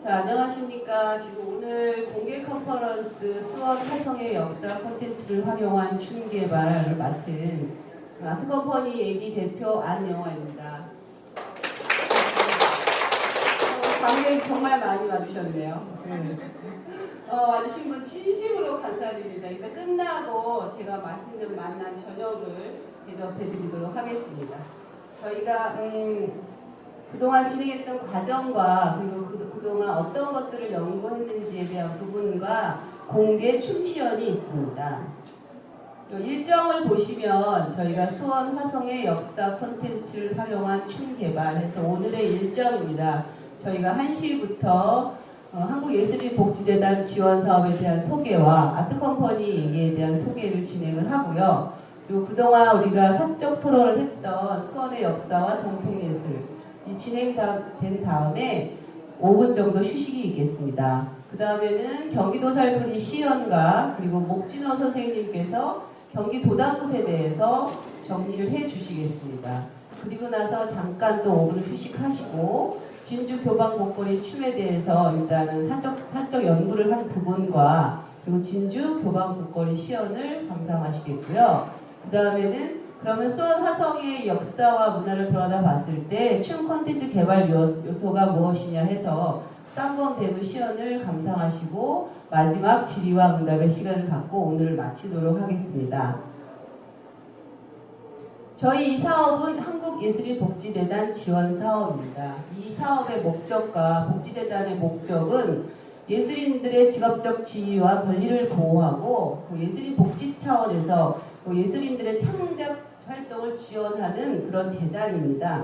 자, 안녕하십니까. 지금 오늘 공개 컨퍼런스 수원 화성의 역사 콘텐츠를 활용한 춤 개발을 맡은 아트컴퍼니 얘기 대표 안영화입니다. 관객 정말 많이 와주셨네요. 와주신 분 진심으로 감사드립니다. 일단 끝나고 제가 맛있는 만난 저녁을 대접해 드리도록 하겠습니다. 저희가 그동안 진행했던 과정과 그리고 그동안 어떤 것들을 연구했는지에 대한 부분과 공개 춤시연이 있습니다. 일정을 보시면 저희가 수원 화성의 역사 콘텐츠를 활용한 춤 개발해서 오늘의 일정입니다. 저희가 1시부터 한국예술인복지재단 지원사업에 대한 소개와 아트컴퍼니 얘기에 대한 소개를 진행을 하고요. 그리고 그동안 우리가 사적 토론을 했던 수원의 역사와 전통예술 이 진행된 다음에 5분 정도 휴식이 있겠습니다. 그 다음에는 경기도 살풀이 시연과 그리고 목진호 선생님께서 경기도당굿에 대해서 정리를 해 주시겠습니다. 그리고 나서 잠깐 또 5분 휴식하시고 진주 교방 목걸이 춤에 대해서 일단은 사적 연구를 한 부분과 그리고 진주 교방 목걸이 시연을 감상하시겠고요. 그 다음에는 그러면 수원 화성의 역사와 문화를 돌아다 봤을 때 춤 콘텐츠 개발 요소가 무엇이냐 해서 쌍검 대부 시연을 감상하시고 마지막 질의와 응답의 시간을 갖고 오늘을 마치도록 하겠습니다. 저희 이 사업은 한국예술인복지재단 지원 사업입니다. 이 사업의 목적과 복지재단의 목적은 예술인들의 직업적 지위와 권리를 보호하고 예술인 복지 차원에서 예술인들의 창작 활동을 지원하는 그런 재단입니다.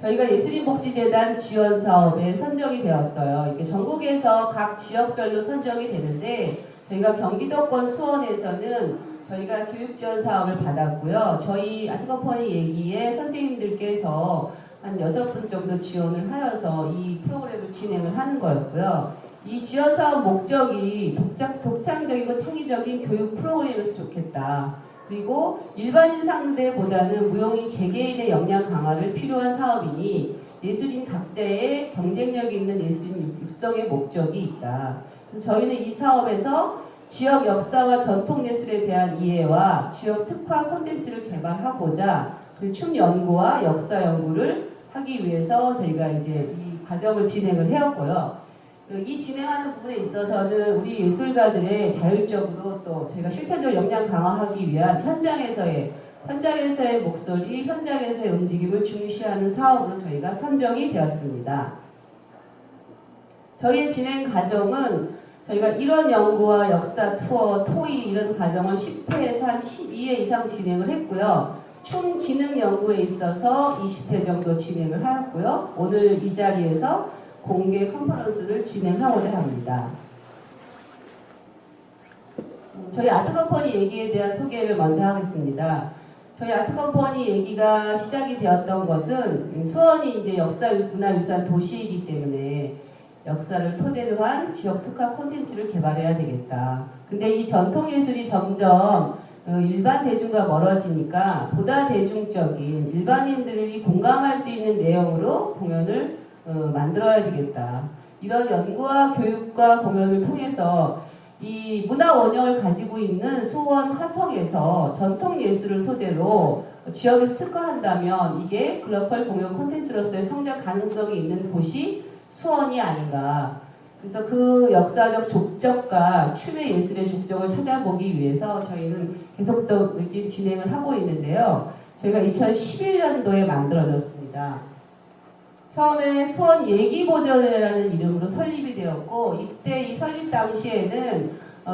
저희가 예술인복지재단 지원 사업에 선정이 되었어요. 이게 전국에서 각 지역별로 선정이 되는데 저희가 경기도권 수원에서는 저희가 교육 지원 사업을 받았고요. 저희 아트컴퍼니 얘기에 선생님들께서 한 6분 정도 지원을 하여서 이 프로그램을 진행을 하는 거였고요. 이 지원 사업 목적이 독창적이고 창의적인 교육 프로그램에서 좋겠다. 그리고 일반인 상대보다는 무용인 개개인의 역량 강화를 필요한 사업이니 예술인 각자의 경쟁력 있는 예술인 육성의 목적이 있다. 그래서 저희는 이 사업에서 지역 역사와 전통 예술에 대한 이해와 지역 특화 콘텐츠를 개발하고자 그리고 춤 연구와 역사 연구를 하기 위해서 저희가 이제 이 과정을 진행을 해왔고요. 이 진행하는 부분에 있어서는 우리 예술가들의 자율적으로 또 저희가 실천적으로 역량 강화하기 위한 현장에서의 목소리, 현장에서의 움직임을 중시하는 사업으로 저희가 선정이 되었습니다. 저희의 진행 과정은 저희가 일원 연구와 역사 투어, 토의 이런 과정을 10회에서 한 12회 이상 진행을 했고요. 춤 기능 연구에 있어서 20회 정도 진행을 하였고요. 오늘 이 자리에서 공개 컨퍼런스를 진행하고자 합니다. 저희 아트컴퍼니 얘기에 대한 소개를 먼저 하겠습니다. 저희 아트컴퍼니 얘기가 시작이 되었던 것은 수원이 이제 역사 문화유산 도시이기 때문에 역사를 토대로 한 지역 특화 콘텐츠를 개발해야 되겠다. 근데 이 전통예술이 점점 일반 대중과 멀어지니까 보다 대중적인 일반인들이 공감할 수 있는 내용으로 공연을 만들어야 되겠다. 이런 연구와 교육과 공연을 통해서 이 문화 원형을 가지고 있는 수원 화성에서 전통 예술을 소재로 지역에서 특화한다면 이게 글로벌 공연 콘텐츠로서의 성장 가능성이 있는 곳이 수원이 아닌가. 그래서 그 역사적 족적과 춤의 예술의 족적을 찾아보기 위해서 저희는 계속 또 진행을 하고 있는데요. 저희가 2011년도에 만들어졌습니다. 처음에 수원 예기보전회라는 이름으로 설립이 되었고 이때 이 설립 당시에는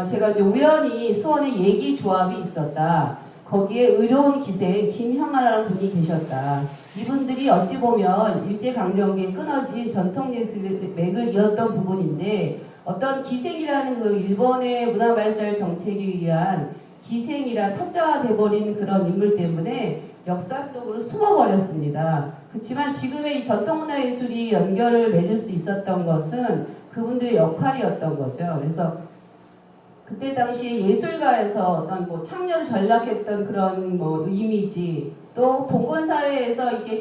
제가 이제 우연히 수원에 예기조합이 있었다. 거기에 의로운 기생 김형아라는 분이 계셨다. 이분들이 어찌 보면 일제강점기에 끊어진 전통예술의 맥을 이었던 부분인데 어떤 기생이라는 그 일본의 문화발달 정책에 의한 기생이라 타짜화돼버린 그런 인물 때문에 역사 속으로 숨어버렸습니다. 그렇지만 지금의 이 전통문화예술이 연결을 맺을 수 있었던 것은 그분들의 역할이었던 거죠. 그래서 그때 당시 예술가에서 어떤 뭐 창녀를 전락했던 그런 뭐 이미지, 또 봉건사회에서 이게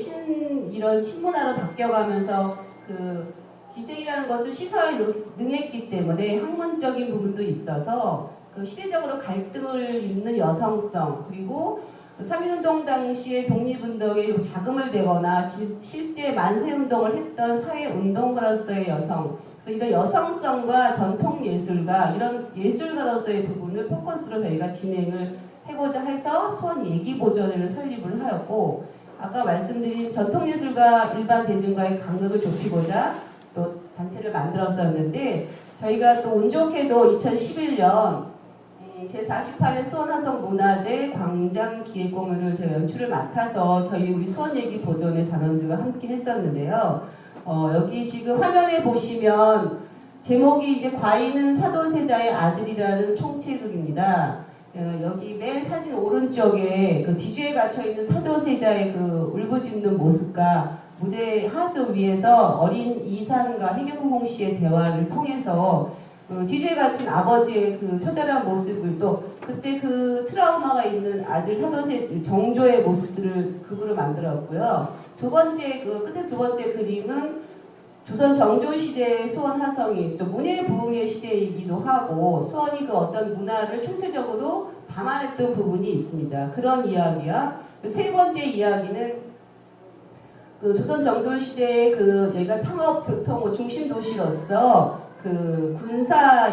이런 신문화로 바뀌어가면서 그 기생이라는 것을 시사에 능했기 때문에 학문적인 부분도 있어서 그 시대적으로 갈등을 잇는 여성성, 그리고 3.1운동 당시에 독립운동에 자금을 대거나 실제 만세운동을 했던 사회운동가로서의 여성, 그래서 이런 여성성과 전통예술가, 이런 예술가로서의 부분을 포커스로 저희가 진행을 해보자 해서 수원 예기보존회를 설립을 하였고, 아까 말씀드린 전통예술가 일반 대중과의 간극을 좁히고자 또 단체를 만들었었는데, 저희가 또 운 좋게도 2011년 제48회 수원화성문화제 광장기획공연을 제가 연출을 맡아서 저희 우리 수원예기보존회 단원들과 함께 했었는데요. 여기 지금 화면에 보시면 제목이 이제 과인은 사도세자의 아들이라는 총체극입니다. 여기 맨 사진 오른쪽에 그 뒤주에 갇혀있는 사도세자의 그 울부짖는 모습과 무대 하수 위에서 어린 이산과 해경홍 씨의 대화를 통해서 뒤주에 갇힌 아버지의 그 처절한 모습을, 또 그때 그 트라우마가 있는 아들 사도세 정조의 모습들을 극으로 만들었고요. 끝에 두 번째 그림은 조선 정조 시대의 수원 화성이 또 문예 부흥의 시대이기도 하고 수원이 그 어떤 문화를 총체적으로 담아냈던 부분이 있습니다. 그런 이야기야. 세 번째 이야기는 그 조선 정조 시대의 그 여기가 상업 교통 중심 도시로서 그 군사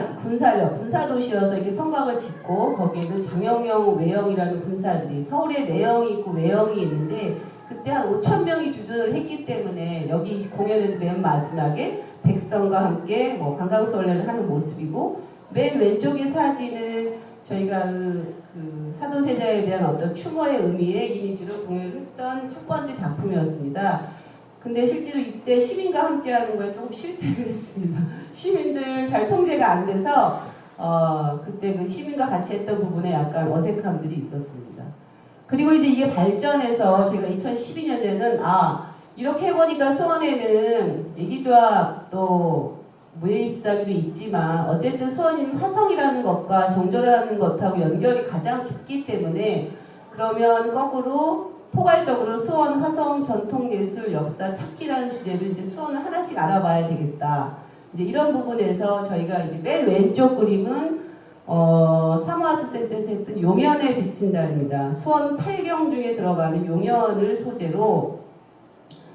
도시여서 이렇게 성곽을 짓고 거기에는 장영영, 외영이라는 군사들이 서울에 내영이 있고 외영이 있는데 그때 한 5,000명이 주둔을 했기 때문에 여기 공연의 맨 마지막에 백성과 함께 뭐 관광설례를 하는 모습이고, 맨 왼쪽의 사진은 저희가 그 사도세자에 대한 어떤 추모의 의미의 이미지로 공연을 했던 첫 번째 작품이었습니다. 근데 실제로 이때 시민과 함께하는 거에 조금 실패를 했습니다. 시민들 잘 통제가 안 돼서 그때 그 시민과 같이 했던 부분에 약간 어색함들이 있었습니다. 그리고 이제 이게 발전해서 제가 2012년에는 이렇게 해보니까 수원에는 예기조합 또 무예입사기도 있지만 어쨌든 수원인 화성이라는 것과 정조라는 것하고 연결이 가장 깊기 때문에 그러면 거꾸로 포괄적으로 수원 화성 전통예술 역사 찾기라는 주제로 이제 수원을 하나씩 알아봐야 되겠다. 이제 이런 부분에서 저희가 이제 맨 왼쪽 그림은 사무아트센터에서 했던 용연에 비친다입니다. 수원 8경 중에 들어가는 용연을 소재로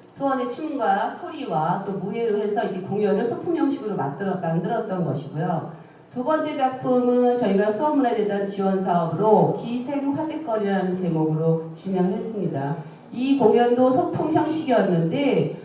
수원의 춤과 소리와 또 무예로 해서 이 공연을 소품 형식으로 만들었던 것이고요. 두 번째 작품은 저희가 수원문화재단 지원 사업으로 기생화제거리라는 제목으로 진행했습니다. 이 공연도 소품 형식이었는데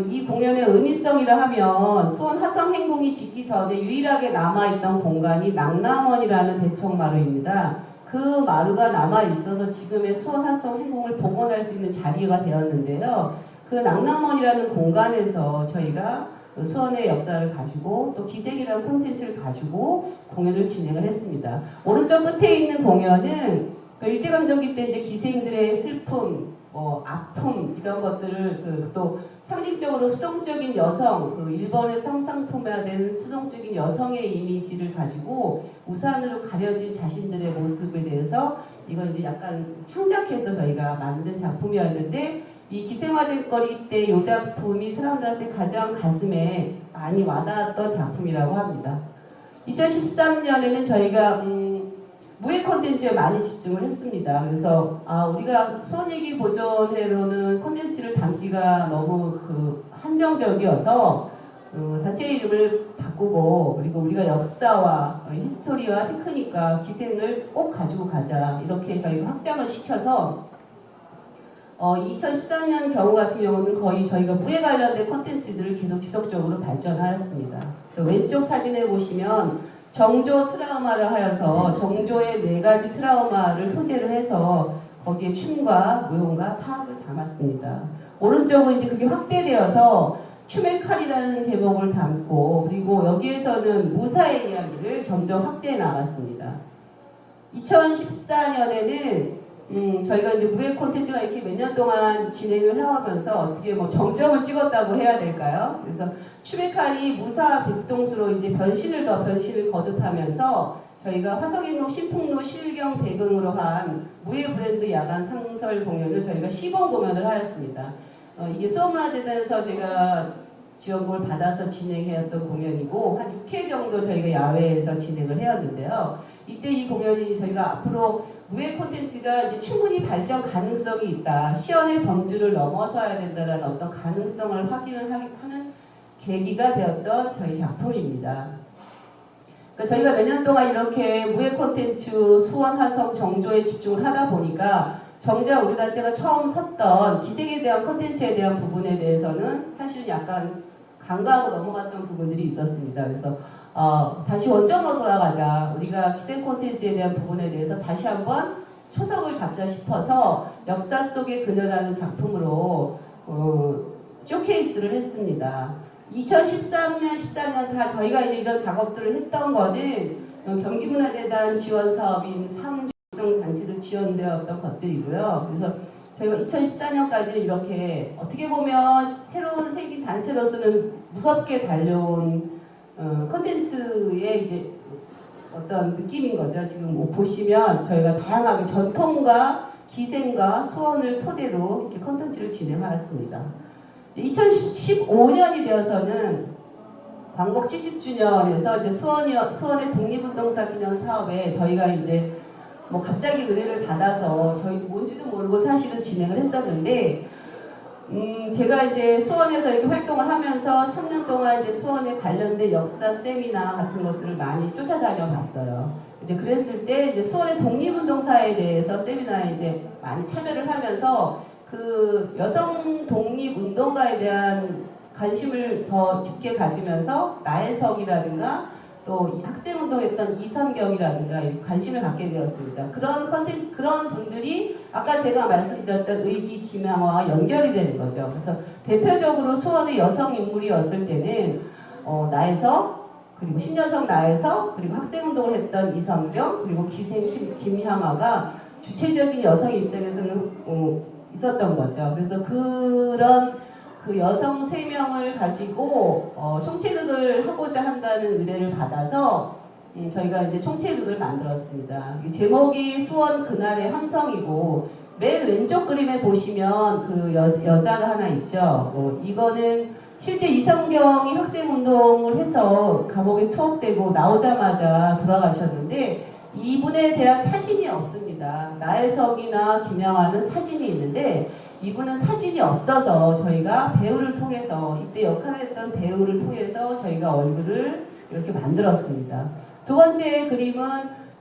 이 공연의 의미성이라 하면 수원 화성 행궁이 짓기 전에 유일하게 남아있던 공간이 낙남원이라는 대청마루입니다. 그 마루가 남아있어서 지금의 수원 화성 행궁을 복원할 수 있는 자리가 되었는데요. 그 낙남원이라는 공간에서 저희가 수원의 역사를 가지고 또 기생이라는 콘텐츠를 가지고 공연을 진행을 했습니다. 오른쪽 끝에 있는 공연은 일제강점기 때 이제 기생들의 슬픔, 아픔 이런 것들을 또 상징적으로 수동적인 여성, 일본의 성상품화된 수동적인 여성의 이미지를 가지고 우산으로 가려진 자신들의 모습에 대해서 이거 이제 약간 창작해서 저희가 만든 작품이었는데, 이 기생화제거리 때 이 작품이 사람들한테 가장 가슴에 많이 와닿았던 작품이라고 합니다. 2013년에는 저희가 무예 콘텐츠에 많이 집중을 했습니다. 그래서 우리가 수원예기보존회로는 콘텐츠를 담기가 너무 한정적이어서 단체 이름을 바꾸고, 그리고 우리가 역사와 히스토리와 테크닉과 기생을 꼭 가지고 가자, 이렇게 저희가 확장을 시켜서 2013년 경우 같은 경우는 거의 저희가 무예 관련된 콘텐츠들을 계속 지속적으로 발전하였습니다. 그래서 왼쪽 사진에 보시면 정조 트라우마를 하여서 정조의 4가지 트라우마를 소재로 해서 거기에 춤과 무용과 타악을 담았습니다. 오른쪽은 이제 그게 확대되어서 춤의 칼이라는 제목을 담고, 그리고 여기에서는 무사의 이야기를 점점 확대해 나갔습니다. 2014년에는 저희가 이제 무예 콘텐츠가 이렇게 몇 년 동안 진행을 해오면서 어떻게 뭐 정점을 찍었다고 해야 될까요? 그래서 춤의 칼이 무사 백동수로 이제 변신을 거듭하면서 저희가 화성행동 신풍로 실경 배경으로 한 무예 브랜드 야간 상설 공연을 저희가 시범 공연을 하였습니다. 이게 수원문화재단에서 제가 지원금을 받아서 진행해왔던 공연이고 한 6회 정도 저희가 야외에서 진행을 해왔는데요. 이때 이 공연이 저희가 앞으로 무예 콘텐츠가 이제 충분히 발전 가능성이 있다. 시연의 범주를 넘어서야 된다는 어떤 가능성을 확인을 하는 계기가 되었던 저희 작품입니다. 그러니까 저희가 몇 년 동안 이렇게 무예 콘텐츠 수원, 화성, 정조에 집중을 하다 보니까 정작 우리 단체가 처음 섰던 기생에 대한 콘텐츠에 대한 부분에 대해서는 사실은 약간 간과하고 넘어갔던 부분들이 있었습니다. 그래서 다시 원점으로 돌아가자. 우리가 기생 콘텐츠에 대한 부분에 대해서 다시 한번 초석을 잡자 싶어서 역사 속의 그녀라는 작품으로 쇼케이스를 했습니다. 2013년, 14년 다 저희가 이제 이런 작업들을 했던 거는 경기문화재단 지원 사업인 상주성 단체로 지원되었던 것들이고요. 그래서 저희가 2014년까지 이렇게 어떻게 보면 새로운 생긴 단체로서는 무섭게 달려온 콘텐츠의 이제 어떤 느낌인 거죠. 지금 보시면 저희가 다양하게 전통과 기생과 수원을 토대로 이렇게 콘텐츠를 진행하였습니다. 2015년이 되어서는 광복 70주년에서 이제 수원의 독립운동사 기념 사업에 저희가 이제 뭐 갑자기 의뢰를 받아서 저희 뭔지도 모르고 사실은 진행을 했었는데 제가 이제 수원에서 이렇게 활동을 하면서 3년 동안 이제 수원에 관련된 역사 세미나 같은 것들을 많이 쫓아다녀 봤어요. 이제 그랬을 때 이제 수원의 독립운동사에 대해서 세미나에 이제 많이 참여를 하면서 그 여성 독립운동가에 대한 관심을 더 깊게 가지면서 나혜석이라든가 또 학생운동했던 이선경이라든가 관심을 갖게 되었습니다. 그런 분들이 아까 제가 말씀드렸던 의기 김양화와 연결이 되는 거죠. 그래서 대표적으로 수원의 여성 인물이었을 때는 나혜석, 그리고 신여성 나혜석, 그리고 학생운동을 했던 이선경, 그리고 기생 김향화가 주체적인 여성 입장에서는 있었던 거죠. 그래서 그런 그 여성 3명을 가지고 총체극을 하고자 한다는 의뢰를 받아서 저희가 이제 총체극을 만들었습니다. 제목이 수원 그날의 함성이고 맨 왼쪽 그림에 보시면 그 여자가 하나 있죠. 이거는 실제 이성경이 학생운동을 해서 감옥에 투옥되고 나오자마자 돌아가셨는데 이분에 대한 사진이 없습니다. 나혜석이나 김양화는 사진이 있는데 이분은 사진이 없어서 저희가 배우를 통해서 이때 역할을 했던 배우를 통해서 저희가 얼굴을 이렇게 만들었습니다. 두 번째 그림은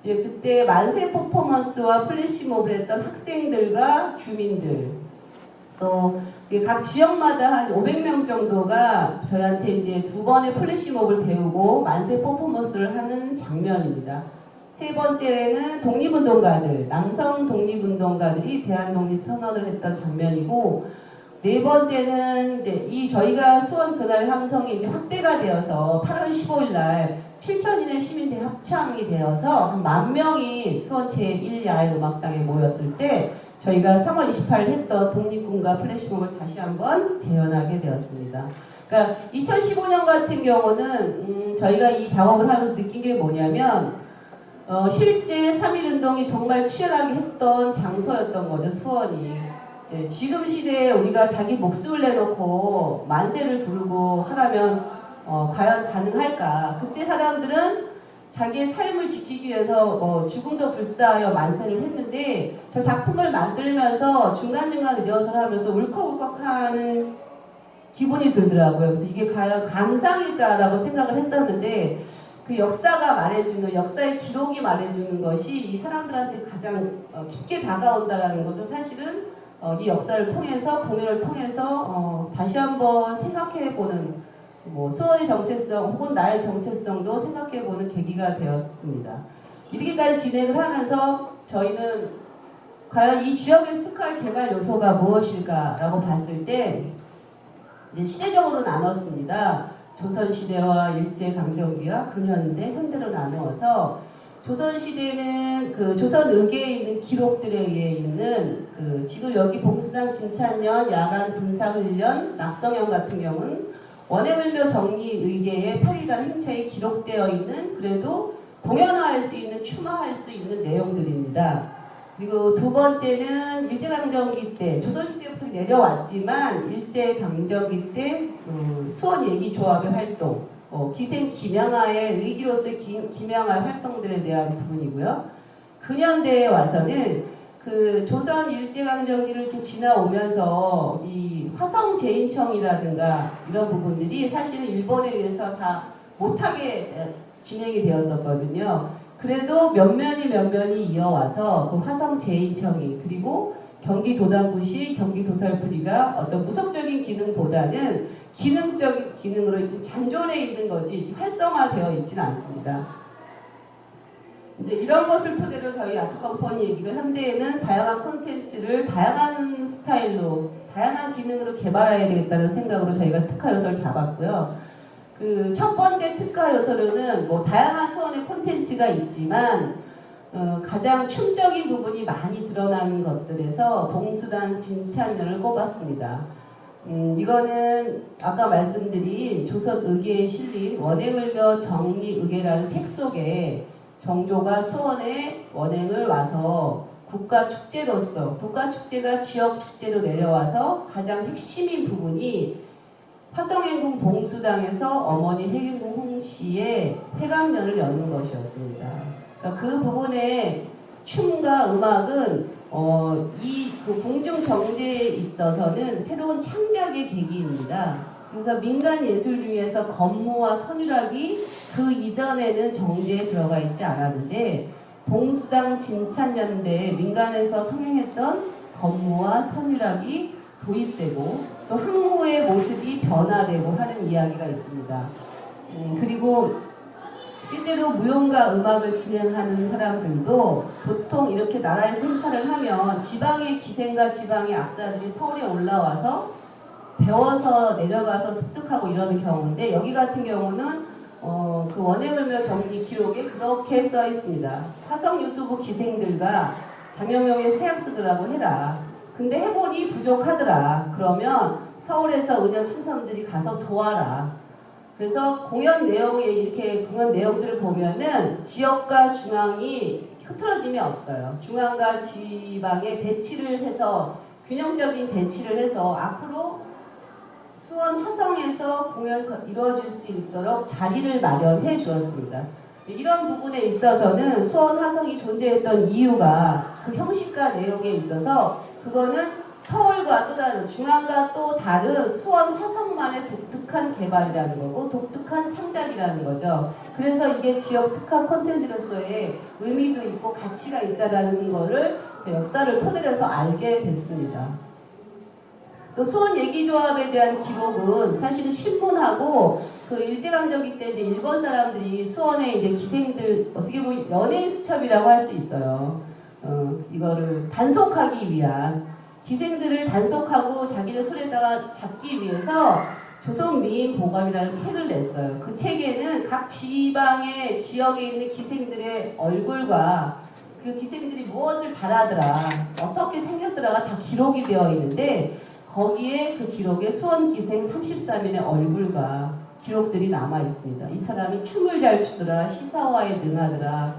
이제 그때 만세 퍼포먼스와 플래시몹을 했던 학생들과 주민들 또 각 지역마다 한 500명 정도가 저희한테 이제 2번의 플래시몹을 배우고 만세 퍼포먼스를 하는 장면입니다. 세 번째는 독립운동가들, 남성 독립운동가들이 대한독립선언을 했던 장면이고, 네 번째는 이제 저희가 수원 그날의 함성이 이제 확대가 되어서 8월 15일 날 7,000인의 시민대 합창이 되어서 한 10,000명이 수원 제1야외음악당에 모였을 때 저희가 3월 28일 했던 독립군가 플래시몹을 다시 한번 재현하게 되었습니다. 그러니까 2015년 같은 경우는 저희가 이 작업을 하면서 느낀 게 뭐냐면 실제 3.1운동이 정말 치열하게 했던 장소였던 거죠, 수원이. 이제 지금 시대에 우리가 자기 목숨을 내놓고 만세를 부르고 하라면 과연 가능할까? 그때 사람들은 자기의 삶을 지키기 위해서 죽음도 불사하여 만세를 했는데 저 작품을 만들면서 중간중간 리허설 하면서 울컥울컥하는 기분이 들더라고요. 그래서 이게 과연 감상일까라고 생각을 했었는데 그 역사가 말해주는, 역사의 기록이 말해주는 것이 이 사람들한테 가장 깊게 다가온다는 것을 사실은 이 역사를 통해서, 공연을 통해서 다시 한번 생각해보는 수원의 정체성 혹은 나의 정체성도 생각해보는 계기가 되었습니다. 이렇게까지 진행을 하면서 저희는 과연 이 지역의 특화할 개발 요소가 무엇일까라고 봤을 때 이제 시대적으로 나눴습니다. 조선시대와 일제강점기와 근현대, 현대로 나누어서 조선시대는 그 조선의계에 있는 기록들에 의해 있는 지금 여기 봉수단 진찬년, 야간 군사훈련, 낙성현 같은 경우는 원해물묘 정리의계의 8일간 행차에 기록되어 있는 그래도 공연화할 수 있는, 추모할 수 있는 내용들입니다. 그리고 두 번째는 일제강점기 때, 조선시대부터 내려왔지만 일제강점기 때 수원예기조합의 활동, 기생 김양아의 의기로서의 김양아의 활동들에 대한 부분이고요. 근현대에 와서는 그 조선 일제강점기를 이렇게 지나오면서 이 화성제인청이라든가 이런 부분들이 사실은 일본에 의해서 다 못하게 진행이 되었었거든요. 그래도 면면이 이어와서 그 화성제인청이 그리고 경기도당구시 경기도살부리가 어떤 무속적인 기능보다는 기능적인 기능으로 잔존해 있는 거지 활성화되어 있지는 않습니다. 이제 이런 것을 토대로 저희 아트컴퍼니 얘기가 현대에는 다양한 콘텐츠를 다양한 스타일로 다양한 기능으로 개발해야 되겠다는 생각으로 저희가 특화 요소를 잡았고요. 그 첫 번째 특화 요소로는 뭐 다양한 수원의 콘텐츠가 있지만 가장 춤적인 부분이 많이 드러나는 것들에서 봉수단 진찬년을 꼽았습니다. 이거는 아까 말씀드린 조선 의계에 실린 원행을며 정리의계라는 책 속에 정조가 수원에 원행을 와서 국가축제로서 국가축제가 지역축제로 내려와서 가장 핵심인 부분이 화성행궁 봉수당에서 어머니 해경궁 홍씨의 회강년을 여는 것이었습니다. 그러니까 그 부분에 춤과 음악은 이 그 궁중 정제에 있어서는 새로운 창작의 계기입니다. 그래서 민간 예술 중에서 건무와 선율악이 그 이전에는 정제에 들어가 있지 않았는데 봉수당 진찬년대에 민간에서 성행했던 건무와 선율악이 도입되고 또 항모의 모습이 변화되고 하는 이야기가 있습니다. 그리고 실제로 무용과 음악을 진행하는 사람들도 보통 이렇게 나라에서 행사를 하면 지방의 기생과 지방의 악사들이 서울에 올라와서 배워서 내려가서 습득하고 이러는 경우인데 여기 같은 경우는 그 원행을며 정리 기록에 그렇게 써 있습니다. 화성유수부 기생들과 장영영의 세학쓰더라고 해라. 근데 해보니 부족하더라. 그러면 서울에서 은영 침선들이 가서 도와라. 그래서 공연 내용에 이렇게 공연 내용들을 보면은 지역과 중앙이 흐트러짐이 없어요. 중앙과 지방에 배치를 해서 균형적인 배치를 해서 앞으로 수원 화성에서 공연 이루어질 수 있도록 자리를 마련해 주었습니다. 이런 부분에 있어서는 수원 화성이 존재했던 이유가 그 형식과 내용에 있어서 그거는 서울과 또 다른 중앙과 또 다른 수원 화성만의 독특한 개발이라는 거고 독특한 창작이라는 거죠. 그래서 이게 지역 특화 콘텐츠로서의 의미도 있고 가치가 있다라는 거를 그 역사를 토대로 해서 알게 됐습니다. 또 수원 예기조합에 대한 기록은 사실은 신문하고 그 일제강점기 때 이제 일본 사람들이 수원에 이제 기생들 어떻게 보면 연예인 수첩이라고 할 수 있어요. 이거를 단속하기 위한 기생들을 단속하고 자기네 손에다가 잡기 위해서 조선미인보감이라는 책을 냈어요. 그 책에는 각 지방의 지역에 있는 기생들의 얼굴과 그 기생들이 무엇을 잘하더라, 어떻게 생겼더라가 다 기록이 되어 있는데 거기에 그 기록에 수원기생 33인의 얼굴과 기록들이 남아 있습니다. 이 사람이 춤을 잘 추더라, 시사화에 능하더라,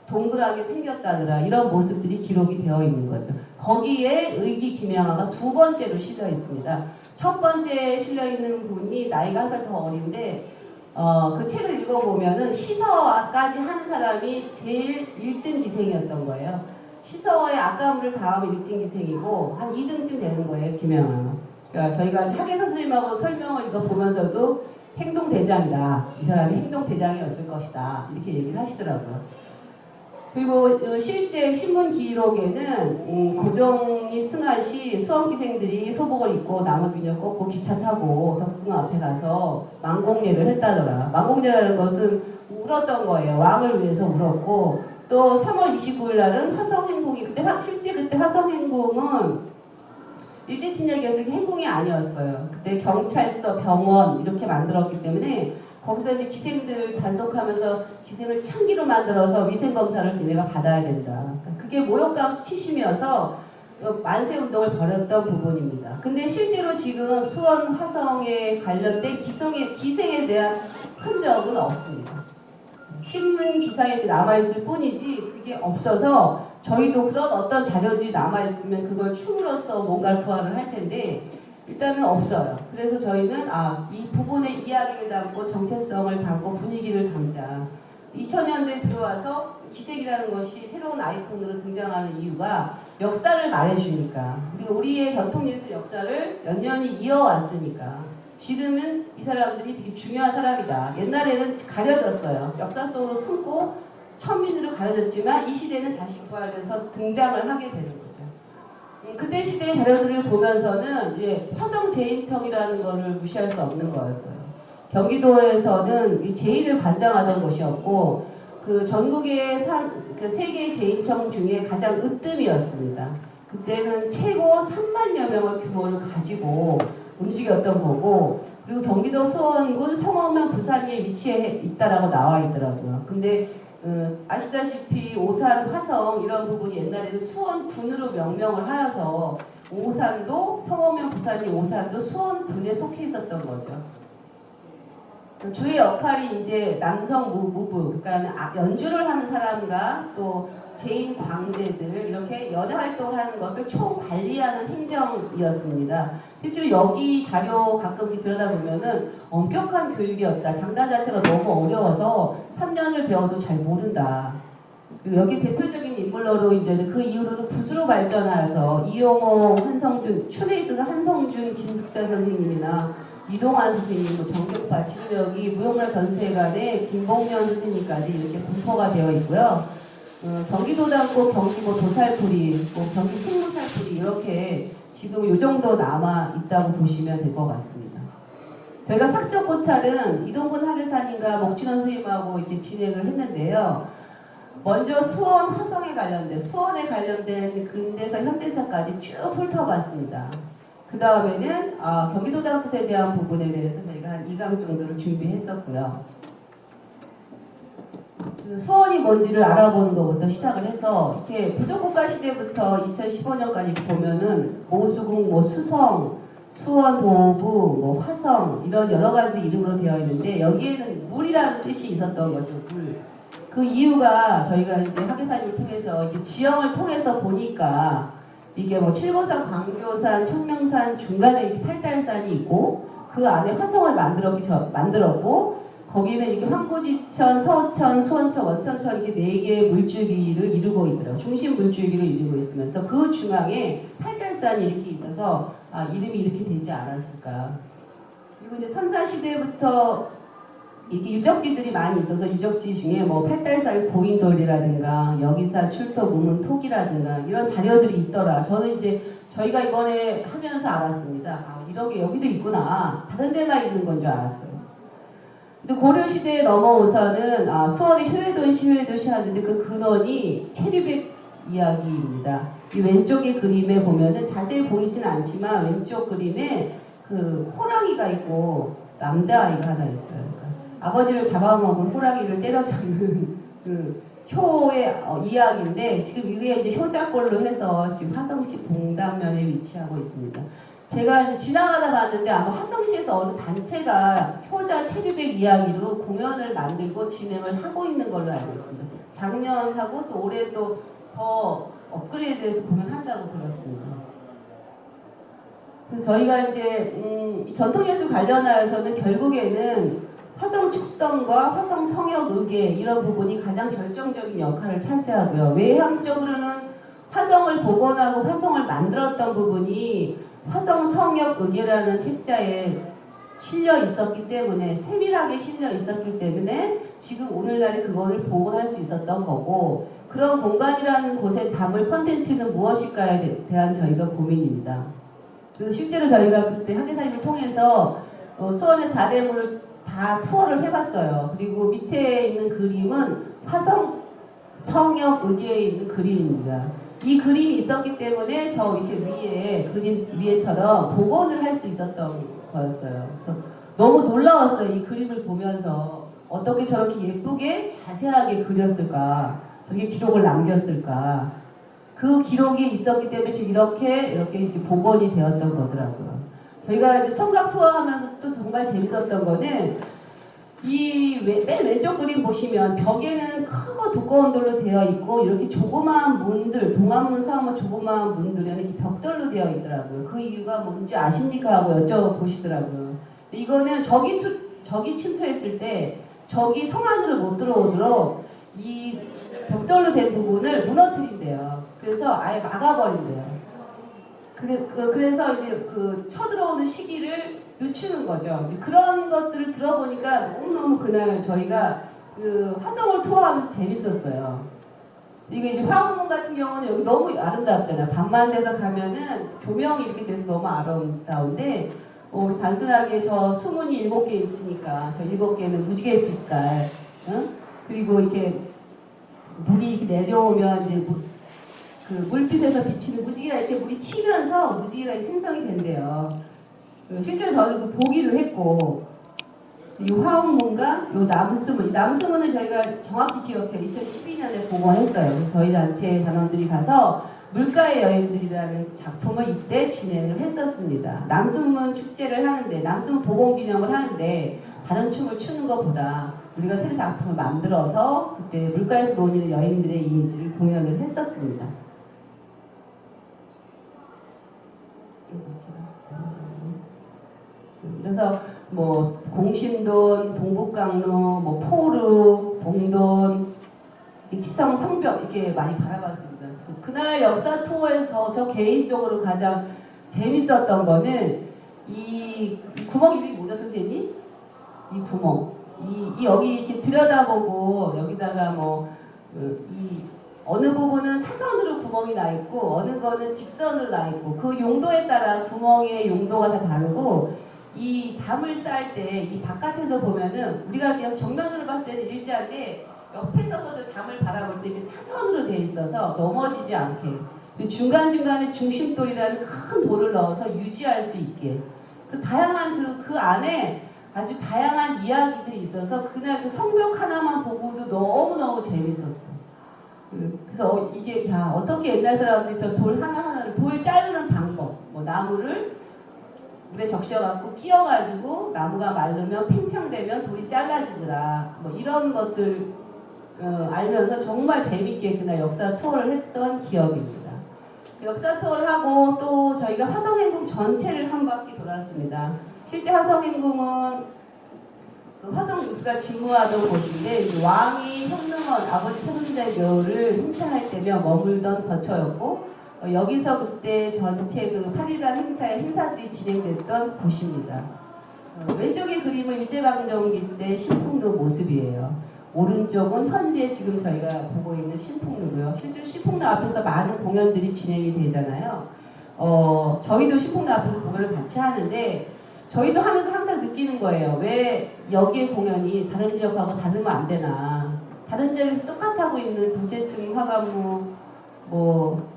동그랗게 생겼다더라, 이런 모습들이 기록이 되어 있는 거죠. 거기에 의기 김양아가 두 번째로 실려 있습니다. 첫 번째에 실려 있는 분이 나이가 한 살 더 어린데 그 책을 읽어보면은 시사화까지 하는 사람이 제일 1등 기생이었던 거예요. 시사화의 아까물을 다음 1등 기생이고 한 2등쯤 되는 거예요, 김양아가. 그러니까 저희가 학예 선생님하고 설명을 이거 보면서도 행동대장이다, 이 사람이 행동대장이었을 것이다, 이렇게 얘기를 하시더라고요. 그리고 실제 신문 기록에는 고종이 승한 시 수험기생들이 소복을 입고 나무균열 꺾고 기차 타고 덕숭어 앞에 가서 망공례를 했다더라. 망공례라는 것은 울었던 거예요. 왕을 위해서 울었고 또 3월 29일 날은 화성행궁이 실제 그때 화성행궁은 일제침략이어서 행궁이 아니었어요. 그때 경찰서, 병원 이렇게 만들었기 때문에 거기서 이제 기생들을 단속하면서 기생을 창기로 만들어서 위생검사를 얘네가 받아야 된다. 그러니까 그게 모욕감 수치심이어서 만세운동을 벌였던 부분입니다. 근데 실제로 지금 수원 화성에 관련된 기생에 대한 흔적은 없습니다. 신문 기사에 남아있을 뿐이지 그게 없어서 저희도 그런 어떤 자료들이 남아있으면 그걸 춤으로써 뭔가를 부활을 할 텐데 일단은 없어요. 그래서 저희는 이 부분의 이야기를 담고 정체성을 담고 분위기를 담자. 2000년대에 들어와서 기색이라는 것이 새로운 아이콘으로 등장하는 이유가 역사를 말해주니까, 그리고 우리의 전통예술 역사를 몇 년이 이어왔으니까 지금은 이 사람들이 되게 중요한 사람이다. 옛날에는 가려졌어요. 역사 속으로 숨고 천민으로 가려졌지만 이 시대는 다시 부활해서 등장을 하게 되는 거죠. 그때 시대의 자료들을 보면서는 이제 화성 제인청이라는 거를 무시할 수 없는 거였어요. 경기도에서는 이 제인을 관장하던 곳이었고 그 전국의 그 세계 제인청 중에 가장 으뜸이었습니다. 그때는 최고 3만여 명의 규모를 가지고 움직였던 거고, 그리고 경기도 수원군 성호면 부산에 위치해 있다라고 나와 있더라고요. 근데 아시다시피 오산, 화성 이런 부분이 옛날에는 수원군으로 명명을 하여서 오산도 성호면 부산이 오산도 수원군에 속해 있었던 거죠. 주의 역할이 이제 남성 무부, 그러니까 연주를 하는 사람과 또 제인 광대들 이렇게 연애 활동을 하는 것을 총 관리하는 행정이었습니다. 실제로 여기 자료 가끔 들여다보면은 엄격한 교육이었다. 장단 자체가 너무 어려워서 3년을 배워도 잘 모른다. 그리고 여기 대표적인 인물로 이제 그 이후로는 구수로 발전하여서 이용호, 한성준, 춤에 있어서 한성준, 김숙자 선생님이나 이동환 선생님, 정격파, 지금 여기 무용문화 전시회관에 김봉년 선생님까지 이렇게 분포가 되어 있고요. 경기도당고 경기 도살풀이, 경기 승무살풀이 이렇게 지금 이 정도 남아 있다고 보시면 될 것 같습니다. 저희가 사적 고찰은 이동근 학예사님과 목진원 선생님하고 이렇게 진행을 했는데요. 먼저 수원 화성에 관련된 근대사, 현대사까지 쭉 훑어봤습니다. 그 다음에는 경기도 당구에 대한 부분에 대해서 저희가 한 2강 정도를 준비했었고요. 수원이 뭔지를 알아보는 것부터 시작을 해서 이렇게 부족국가 시대부터 2015년까지 보면은 모수궁, 수성, 수원 도부, 화성 이런 여러 가지 이름으로 되어 있는데 여기에는 물이라는 뜻이 있었던 거죠. 물. 그 이유가 저희가 이제 학예사님을 통해서 이렇게 지형을 통해서 보니까 이게 칠보산, 광교산, 청명산 중간에 이렇게 팔달산이 있고 그 안에 화성을 만들었고 거기는 이렇게 황구지천, 서천, 수원천, 원천천 이렇게 4개의 물줄기를 이루고 있더라고요. 중심 물줄기를 이루고 있으면서 그 중앙에 팔달산이 이렇게 있어서 이름이 이렇게 되지 않았을까. 그리고 이제 선사시대부터 이렇게 유적지들이 많이 있어서 유적지 중에 팔달산 고인돌이라든가 여기산 출토 무문 톡이라든가 이런 자료들이 있더라. 저는 이제 저희가 이번에 하면서 알았습니다. 이런 게 여기도 있구나. 다른 데만 있는 건 줄 알았어요. 근데 고려시대에 넘어오서는 수원이 효외도시 하는데 그 근원이 체류백 이야기입니다. 이 왼쪽의 그림에 보면은 자세히 보이진 않지만 왼쪽 그림에 그 호랑이가 있고 남자아이가 하나 있어요. 아버지를 잡아먹은 호랑이를 때려잡는 그 효의 이야기인데 지금 이게 이제 효자골로 해서 지금 화성시 봉담면에 위치하고 있습니다. 제가 이제 지나가다 봤는데 아마 화성시에서 어느 단체가 효자 체류백 이야기로 공연을 만들고 진행을 하고 있는 걸로 알고 있습니다. 작년하고 또 올해 또 더 업그레이드해서 공연한다고 들었습니다. 그래서 저희가 이제 전통예술 관련하여서는 결국에는 화성 축성과 화성 성역 의계 이런 부분이 가장 결정적인 역할을 차지하고요. 외향적으로는 화성을 복원하고 화성을 만들었던 부분이 화성 성역 의계라는 책자에 실려 있었기 때문에 세밀하게 실려 있었기 때문에 지금 오늘날에 그거를 복원할 수 있었던 거고 그런 공간이라는 곳에 담을 컨텐츠는 무엇일까에 대한 저희가 고민입니다. 그래서 실제로 저희가 그때 학예사님을 통해서 수원의 4대문을 다 투어를 해봤어요. 그리고 밑에 있는 그림은 화성 성역 의계에 있는 그림입니다. 이 그림이 있었기 때문에 저 이렇게 위에 그림 위에처럼 복원을 할 수 있었던 거였어요. 그래서 너무 놀라웠어요. 이 그림을 보면서 어떻게 저렇게 예쁘게 자세하게 그렸을까, 저렇게 기록을 남겼을까. 그 기록이 있었기 때문에 지금 이렇게 복원이 되었던 거더라고요. 저희가 이제 성곽 투어하면서 또 정말 재밌었던 거는 맨 왼쪽 그림 보시면 벽에는 크고 두꺼운 돌로 되어 있고 이렇게 조그마한 문들, 동안문, 서안문 조그마한 문들은 이렇게 벽돌로 되어 있더라고요. 그 이유가 뭔지 아십니까 하고 여쭤보시더라고요. 이거는 적이 침투했을 때 적이 성 안으로 못 들어오도록 이 벽돌로 된 부분을 무너뜨린대요. 그래서 아예 막아버린대요. 그래서 이제 그 쳐들어오는 시기를 늦추는 거죠. 그런 것들을 들어보니까 너무너무 그날 저희가 그 화성을 투어하면서 재밌었어요. 이게 이제 화학문 같은 경우는 여기 너무 아름답잖아요. 밤만 돼서 가면은 조명이 이렇게 돼서 너무 아름다운데 우리 단순하게 저 수문이 7개 있으니까 저 7개는 무지개 빛깔, 응? 그리고 이렇게 물이 이렇게 내려오면 이제 그 물빛에서 비치는 무지개가 이렇게 물이 튀면서 무지개가 생성이 된대요. 실제로 저는 그 보기도 했고, 이 화학문과 이 남수문, 이 남수문은 저희가 정확히 기억해요. 2012년에 복원했어요. 그래서 저희 단체 단원들이 가서 물가의 여인들이라는 작품을 이때 진행을 했었습니다. 남수문 축제를 하는데, 남수문 복원 기념을 하는데 다른 춤을 추는 것보다 우리가 새 작품을 만들어서 그때 물가에서 노는 여인들의 이미지를 공연을 했었습니다. 그래서 뭐 공신돈, 동북강루, 뭐 포루, 봉돈, 치성, 성벽 이렇게 많이 바라봤습니다. 그래서 그날 역사 투어에서 저 개인적으로 가장 재밌었던 거는 이 구멍 이름이 뭐죠, 선생님? 이 구멍, 이 여기 이렇게 들여다보고 여기다가 이 어느 부분은 사선으로 구멍이 나 있고 어느 거는 직선으로 나 있고 그 용도에 따라 구멍의 용도가 다 다르고 이 담을 쌓을 때 이 바깥에서 보면은 우리가 그냥 정면으로 봤을 때는 일자인데 옆에 서서 저 담을 바라볼 때 이게 사선으로 돼 있어서 넘어지지 않게 중간중간에 중심돌이라는 큰 돌을 넣어서 유지할 수 있게 그 다양한 그 안에 아주 다양한 이야기들이 있어서 그날 그 성벽 하나만 보고도 너무너무 재밌었어. 그래서 이게 야 어떻게 옛날 사람들이 저 돌 하나하나를 돌 자르는 방법 뭐 나무를 물에 적셔갖고 끼워가지고 나무가 마르면 팽창되면 돌이 잘라지더라 뭐 이런 것들 알면서 정말 재밌게 그날 역사 투어를 했던 기억입니다. 역사 투어를 하고 또 저희가 화성행궁 전체를 한 바퀴 돌았습니다. 실제 화성행궁은 그 화성누수가 진무하던 곳인데 왕이 현능원 아버지 태동대교를 행차할 때며 머물던 거처였고 여기서 그때 전체 그 8일간 행사의 행사들이 진행됐던 곳입니다. 왼쪽의 그림은 일제강점기 때 신풍로 모습이에요. 오른쪽은 현재 지금 저희가 보고 있는 신풍로고요. 실제로 신풍로 앞에서 많은 공연들이 진행이 되잖아요. 저희도 신풍로 앞에서 공연을 같이 하는데 저희도 하면서 항상 느끼는 거예요. 왜 여기의 공연이 다른 지역하고 다르면 안 되나. 다른 지역에서 똑같하고 있는 부재층, 화관무, 뭐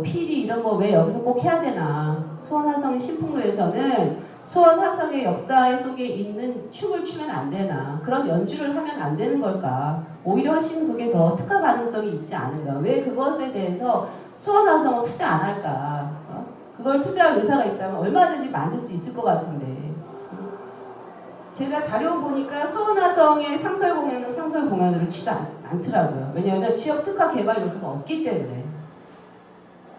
PD 이런 거 왜 여기서 꼭 해야 되나. 수원 화성 신풍로에서는 수원 화성의 역사 속에 있는 춤을 추면 안 되나. 그런 연주를 하면 안 되는 걸까. 오히려 훨씬 그게 더 특화 가능성이 있지 않은가. 왜 그것에 대해서 수원 화성은 투자 안 할까. 그걸 투자할 의사가 있다면 얼마든지 만들 수 있을 것 같은데 제가 자료 보니까 수원화성의 상설 공연은 상설 공연으로 치지 않더라고요. 왜냐하면 지역 특화 개발 요소가 없기 때문에.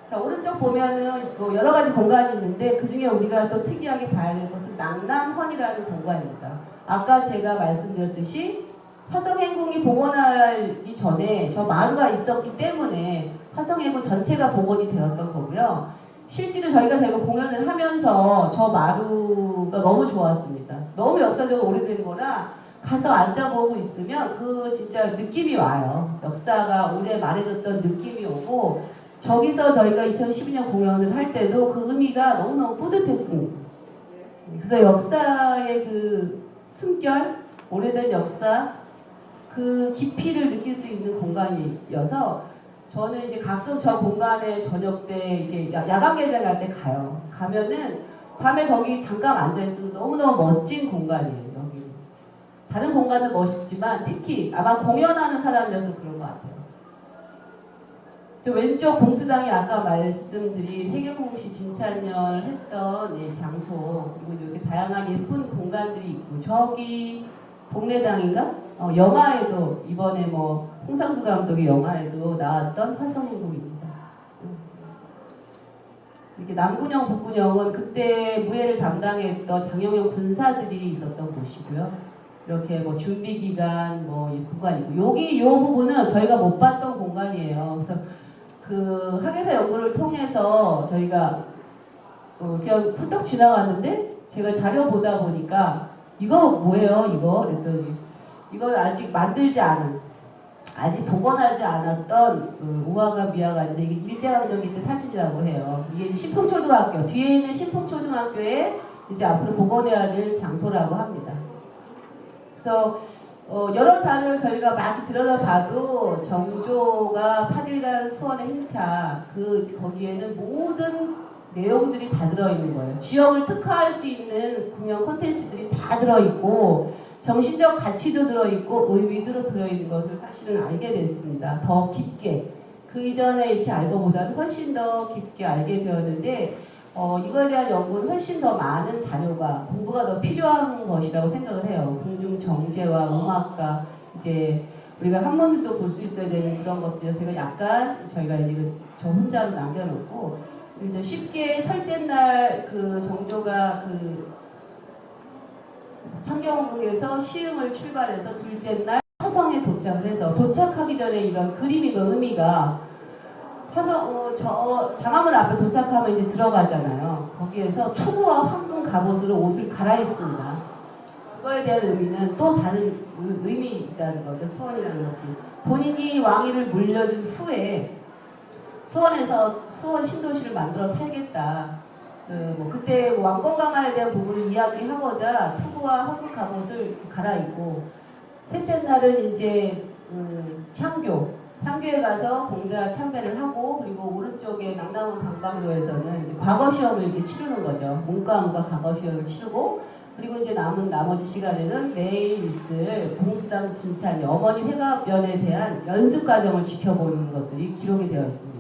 자 오른쪽 보면은 뭐 여러 가지 공간이 있는데 그 중에 우리가 또 특이하게 봐야 될 것은 낭남헌이라는 공간입니다. 아까 제가 말씀드렸듯이 화성행궁이 복원하기 전에 저 마루가 있었기 때문에 화성행궁 전체가 복원이 되었던 거고요. 실제로 저희가 공연을 하면서 저 마루가 너무 좋았습니다. 너무 역사적으로 오래된 거라 가서 앉아보고 있으면 그 진짜 느낌이 와요. 역사가 오래 말해줬던 느낌이 오고 저기서 저희가 2012년 공연을 할 때도 그 의미가 너무너무 뿌듯했습니다. 그래서 역사의 그 숨결, 오래된 역사, 그 깊이를 느낄 수 있는 공간이어서 저는 이제 가끔 저 공간에 저녁 때 이게 야간 개장할 때 가요. 가면은 밤에 거기 잠깐 앉아있어도 너무너무 멋진 공간이에요. 여기 다른 공간도 멋있지만 특히 아마 공연하는 사람이라서 그런 것 같아요. 저 왼쪽 봉수당이 아까 말씀드린 해경공시 진찬열 했던 장소 그리고 이렇게 다양한 예쁜 공간들이 있고 저기 복례당인가? 영화에도 이번에 뭐 홍상수 감독의 영화에도 나왔던 화성행복입니다. 이렇게 남군영, 북군영은 그때 무예를 담당했던 장영영 군사들이 있었던 곳이고요. 이렇게 뭐 준비 기간 뭐 이 공간이고 여기 요 부분은 저희가 못 봤던 공간이에요. 그래서 그 학예사 연구를 통해서 저희가 그냥 훌떡 지나갔는데 제가 자료 보다 보니까 이거 뭐예요 이거 그랬더니 이건 아직 만들지 않은 아직 복원하지 않았던 우화가 미화가 있는데 이게 일제강점기 때 사진이라고 해요. 이게 신풍초등학교 뒤에 있는 신풍초등학교에 이제 앞으로 복원해야 될 장소라고 합니다. 그래서 여러 자료를 저희가 많이 들여다봐도 정조가 8일간 수원의 행차 거기에는 모든 내용들이 다 들어있는 거예요. 지역을 특화할 수 있는 공연 콘텐츠들이 다 들어있고 정신적 가치도 들어있고 의미도 들어있는 것을 사실은 알게 됐습니다. 더 깊게 그 이전에 이렇게 알고보다는 훨씬 더 깊게 알게 되었는데 이거에 대한 연구는 훨씬 더 많은 자료가 공부가 더 필요한 것이라고 생각을 해요. 궁중 정제와 음악과 이제 우리가 한문도 볼 수 있어야 되는 그런 것들 제가 약간 저희가 이제 저 혼자로 남겨놓고 일단 쉽게 첫째 날 그 정조가 그 창경궁에서 시흥을 출발해서 둘째 날 화성에 도착을 해서 도착하기 전에 이런 그림이 의미가 화성 저 장화문 앞에 도착하면 이제 들어가잖아요. 거기에서 투구와 황금 갑옷으로 옷을 갈아입습니다. 그거에 대한 의미는 또 다른 의미 있다는 거죠. 수원이라는 것이 본인이 왕위를 물려준 후에 수원에서 수원 신도시를 만들어 살겠다. 그때 왕권강화에 대한 부분을 이야기하고자 투구와 황금 갑옷을 갈아입고 셋째 날은 이제 향교에 가서 봉자 참배를 하고 그리고 오른쪽에 낙남원 방방도에서는 이제 과거 시험을 이렇게 치르는 거죠. 문과과 과거 시험을 치르고 그리고 이제 남은 나머지 시간에는 매일 있을 봉수당 진찬이 어머니 회가변에 대한 연습 과정을 지켜보는 것들이 기록이 되어 있습니다.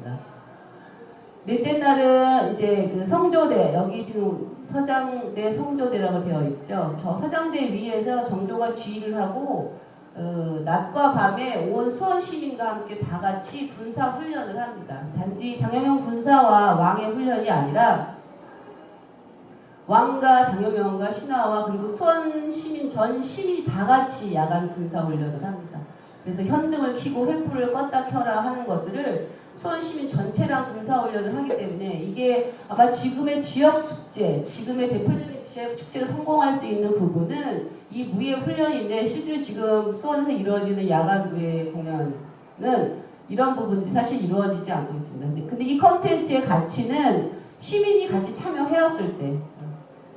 넷째 날은 이제 그 성조대 여기 지금 서장대 성조대라고 되어 있죠. 저 서장대 위에서 정조가 지휘를 하고 낮과 밤에 온 수원 시민과 함께 다 같이 군사 훈련을 합니다. 단지 장영영 군사와 왕의 훈련이 아니라 왕과 장영영과 신하와 그리고 수원 시민 전 시민이 다 같이 야간 군사 훈련을 합니다. 그래서 현등을 켜고 횃불을 껐다 켜라 하는 것들을 수원 시민 전체랑 군사 훈련을 하기 때문에 이게 아마 지금의 지역 축제, 지금의 대표적인 지역 축제를 성공할 수 있는 부분은 이 무예 훈련인데 실제로 지금 수원에서 이루어지는 야간 무예 공연은 이런 부분들이 사실 이루어지지 않고 있습니다. 근데 이 컨텐츠의 가치는 시민이 같이 참여해왔을 때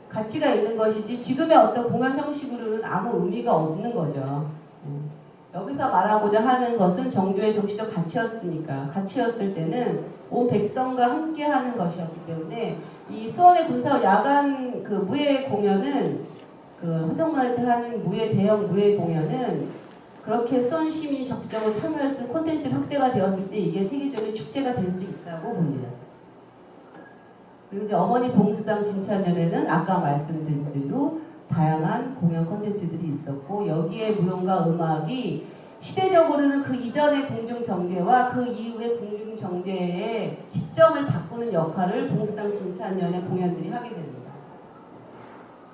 가치가 있는 것이지 지금의 어떤 공연 형식으로는 아무 의미가 없는 거죠. 여기서 말하고자 하는 것은 정조의 정치적 가치였을 때는 온 백성과 함께 하는 것이었기 때문에 이 수원의 군사 야간 그 무예 공연은 그 화성문화재 하는 대형 무예 공연은 그렇게 수원 시민이 적극적으로 참여해서 콘텐츠 확대가 되었을 때 이게 세계적인 축제가 될 수 있다고 봅니다. 그리고 이제 어머니 봉수당 진찬연에는 아까 말씀드린 대로 다양한 공연 콘텐츠들이 있었고 여기에 무용과 음악이 시대적으로는 그 이전의 궁중정제와 그 이후의 궁중정제의 기점을 바꾸는 역할을 봉수당 진찬연의 공연들이 하게 됩니다.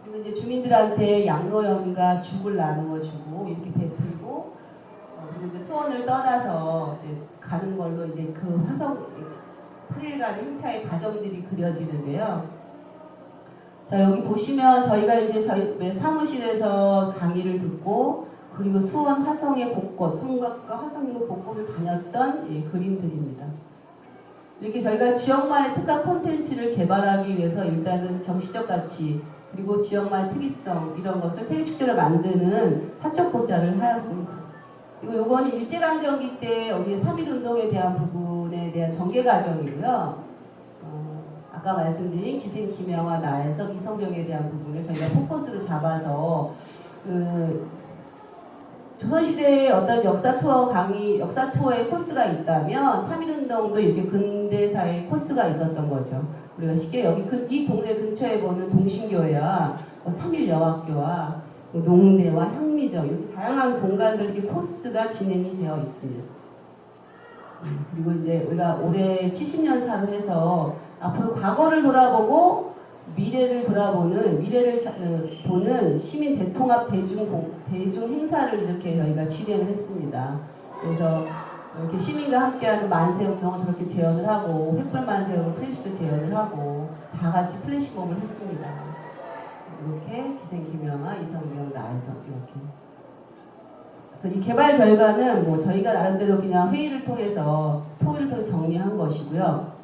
그리고 이제 주민들한테 양로염과 죽을 나누어 주고 이렇게 베풀고 그리고 이제 수원을 떠나서 이제 가는 걸로 이제 그 화성 8일간 행차의 과정들이 그려지는데요. 자 여기 보시면 저희가 이제 저희 사무실에서 강의를 듣고 그리고 수원 화성의 곳곳 성곽과 화성의 곳곳을 다녔던 그림들입니다. 이렇게 저희가 지역만의 특화 콘텐츠를 개발하기 위해서 일단은 정치적 가치 그리고 지역만의 특이성 이런 것을 세계축제로 만드는 사적고자를 하였습니다. 그리고 이건 일제강점기 때 우리 3.1운동에 대한 부분에 대한 전개 과정이고요. 아까 말씀드린 기생기명과 나에서 이성경에 대한 부분을 저희가 포커스로 잡아서 조선시대의 어떤 역사 투어의 코스가 있다면 3.1운동도 이렇게 근대사의 코스가 있었던 거죠. 우리가 쉽게 여기 이 동네 근처에 보는 동신교회와 3.1여학교와 뭐 농대와 향미점 이렇게 다양한 공간들 이렇게 코스가 진행이 되어 있습니다. 그리고 이제 우리가 올해 70년사를 해서 앞으로 과거를 돌아보고 미래를 돌아보는 보는 시민 대통합 대중 행사를 이렇게 저희가 진행을 했습니다. 그래서 이렇게 시민과 함께하는 만세운동을 저렇게 재현을 하고 횃불 만세운동 플래시도 재현을 하고 다 같이 플래시몹을 했습니다. 이렇게 기생 김영하, 이성경, 나혜석 이렇게. 그래서 이 개발 결과는 뭐 저희가 나름대로 그냥 회의를 통해서 토의를 통해서 정리한 것이고요.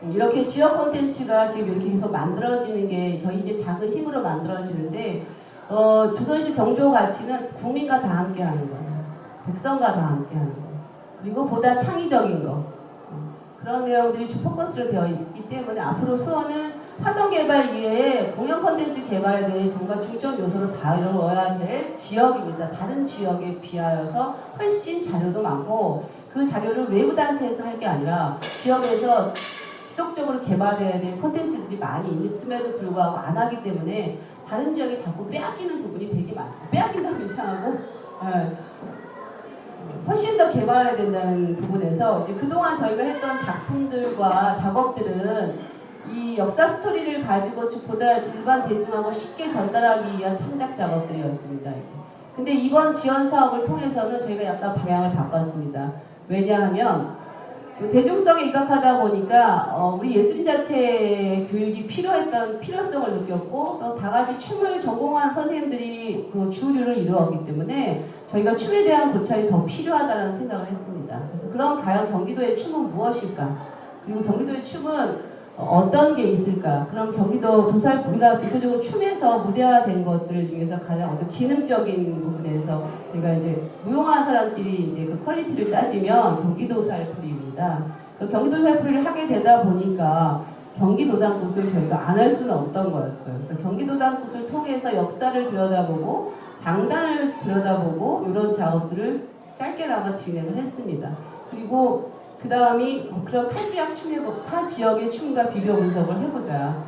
이렇게 지역 콘텐츠가 지금 이렇게 계속 만들어지는 게 저희 이제 작은 힘으로 만들어지는데 조선시 정조 가치는 국민과 다 함께하는 거예요. 백성과 다 함께하는 거. 그리고 보다 창의적인 거. 그런 내용들이 좀 포커스로 되어 있기 때문에 앞으로 수원은 화성 개발 이외에 공연 콘텐츠 개발에 대해 정말 중점 요소로 다뤄야 될 지역입니다. 다른 지역에 비하여서 훨씬 자료도 많고 그 자료를 외부 단체에서 할 게 아니라 지역에서 지속적으로 개발해야 될 콘텐츠들이 많이 있음에도 불구하고 안 하기 때문에 다른 지역에 자꾸 빼앗기는 부분이 되게 많아요. 빼앗긴다면 이상하고 훨씬 더 개발해야 된다는 부분에서 이제 그동안 저희가 했던 작품들과 작업들은 이 역사 스토리를 가지고 보다 일반 대중하고 쉽게 전달하기 위한 창작 작업들이었습니다. 이제. 근데 이번 지원 사업을 통해서는 저희가 약간 방향을 바꿨습니다. 왜냐하면 대중성에 입각하다 보니까 우리 예술인 자체 교육이 필요했던 필요성을 느꼈고 또 다 같이 춤을 전공한 선생님들이 그 주류를 이루었기 때문에 저희가 춤에 대한 고찰이 더 필요하다는 생각을 했습니다. 그래서 그럼 과연 경기도의 춤은 무엇일까? 그리고 경기도의 춤은 어떤 게 있을까? 그럼 경기도 우리가 대체적으로 춤에서 무대화된 것들 중에서 가장 어떤 기능적인 부분에서 우리가 이제 무용한 사람끼리 이제 그 퀄리티를 따지면 경기도살풀이입니다. 그 경기도살풀이를 하게 되다 보니까 경기도당굿을 저희가 안 할 수는 없던 거였어요. 그래서 경기도당굿을 통해서 역사를 들여다보고 장단을 들여다보고 이런 작업들을 짧게나마 진행을 했습니다. 그리고 그 다음이 그런 타 지역의 춤과 비교 분석을 해보자.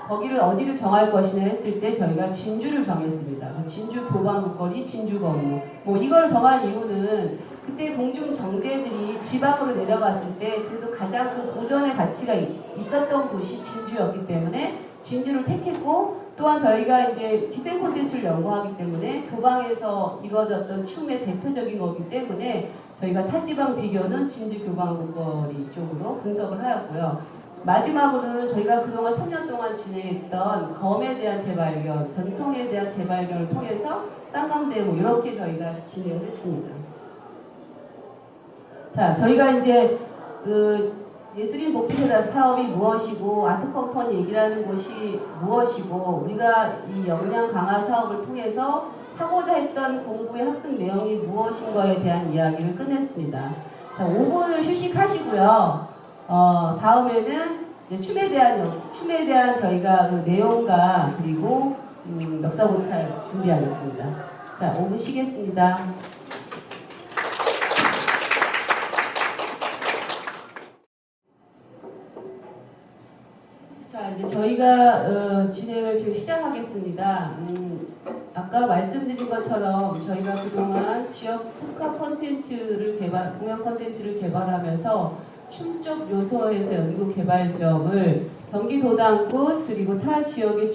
거기를 어디를 정할 것이냐 했을 때 저희가 진주를 정했습니다. 진주 교방목걸이, 진주 거무. 뭐 이걸 정한 이유는 그때 공중 정제들이 지방으로 내려갔을 때 그래도 가장 그 보존의 가치가 있었던 곳이 진주였기 때문에 진주를 택했고 또한 저희가 이제 기생 콘텐츠를 연구하기 때문에 교방에서 이루어졌던 춤의 대표적인 거기 때문에 저희가 타지방 비교는 진주 교방목걸이 쪽으로 분석을 하였고요. 마지막으로는 저희가 그동안 3년 동안 진행했던 검에 대한 재발견, 전통에 대한 재발견을 통해서 쌍검대무 이렇게 저희가 진행을 했습니다. 자, 저희가 이제 예술인 복지재단 사업이 무엇이고 아트컴퍼니 얘기라는 것이 무엇이고 우리가 이 역량 강화 사업을 통해서 하고자 했던 공부의 학습 내용이 무엇인 거에 대한 이야기를 끝냈습니다. 자, 5분을 휴식하시고요. 다음에는 이제 춤에 대한 저희가 그 내용과 그리고 역사 고찰 준비하겠습니다. 자, 5분 쉬겠습니다. 자, 이제 저희가 진행을 지금 시작하겠습니다. 아까 말씀드린 것처럼 저희가 그동안 지역 특화 콘텐츠를 공연 콘텐츠를 개발하면서 춤적 요소에서 연구 개발점을 경기도당굿 그리고 타 지역의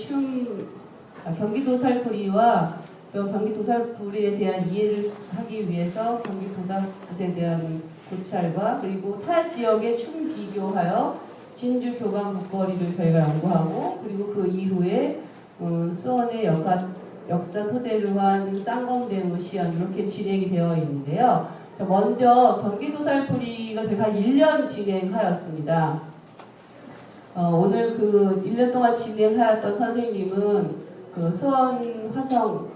경기도살풀이와 또 경기도살풀이에 대한 이해를 하기 위해서 경기도당굿에 대한 고찰과 그리고 타 지역의 춤 비교하여 진주 교방 목걸이를 저희가 연구하고 그리고 그 이후에 수원의 역사 토대로 한 쌍검대무 시연 이렇게 진행이 되어 있는데요. 먼저 경기도살풀이가 저희가 1년 진행하였습니다. 오늘 그 1년 동안 진행하였던 선생님은 그 수원에서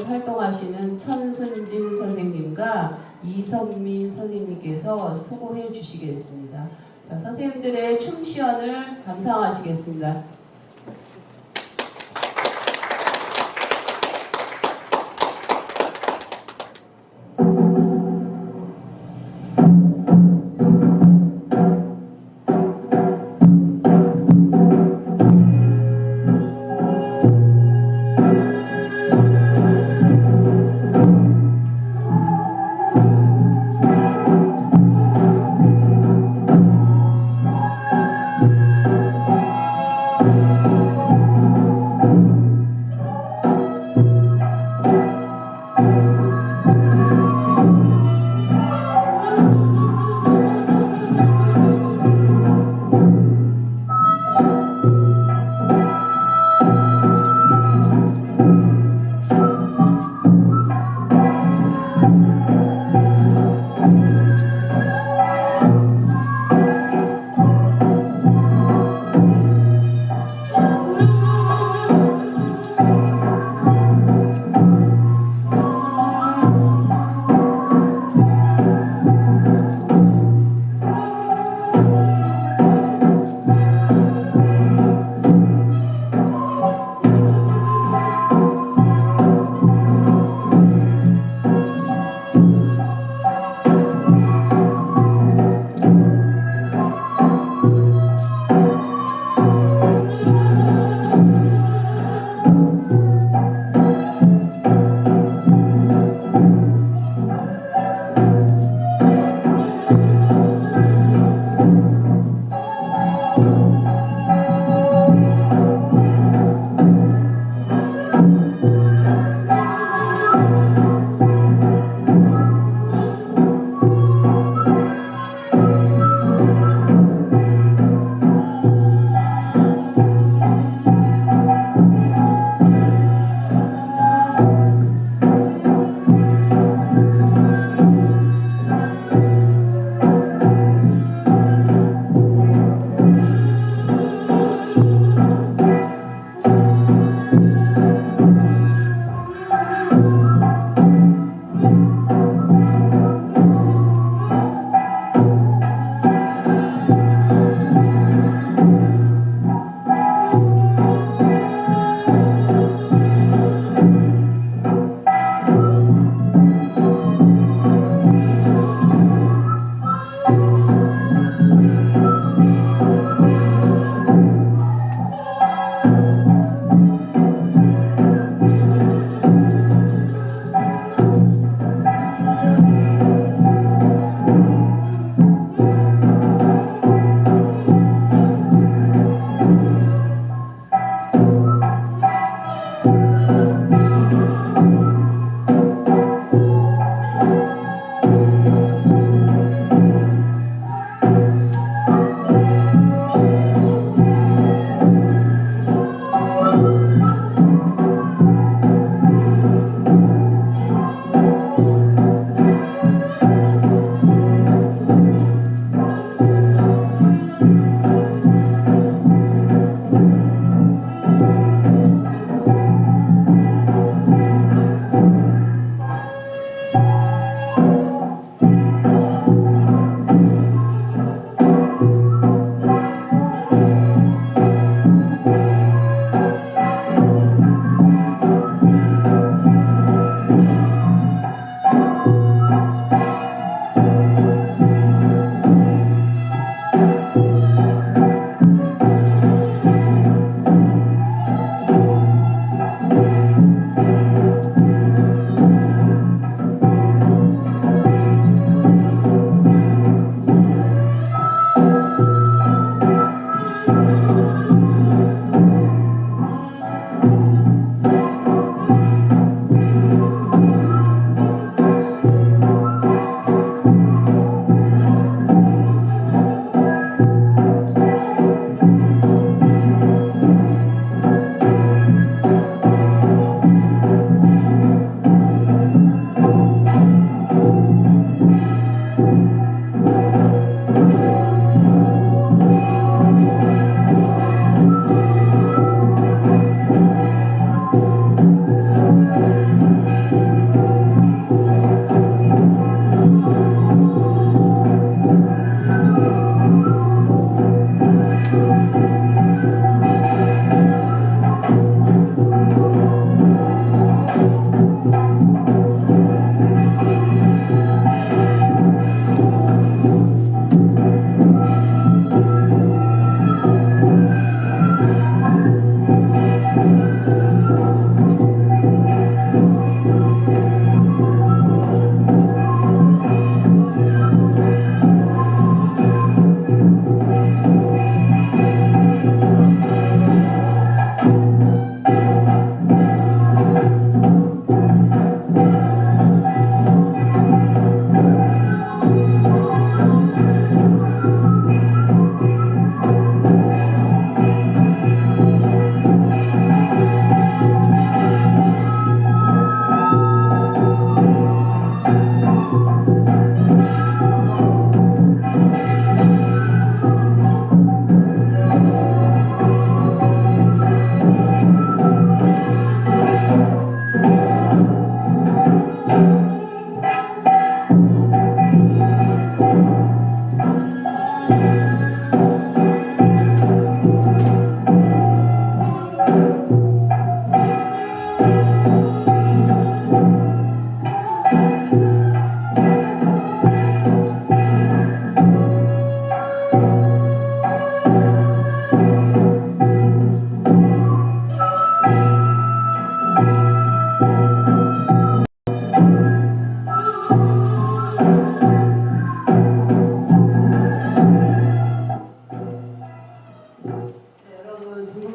활동하시는 천순진 선생님과 이선민 선생님께서 수고해 주시겠습니다. 자, 선생님들의 춤 시연을 감상하시겠습니다.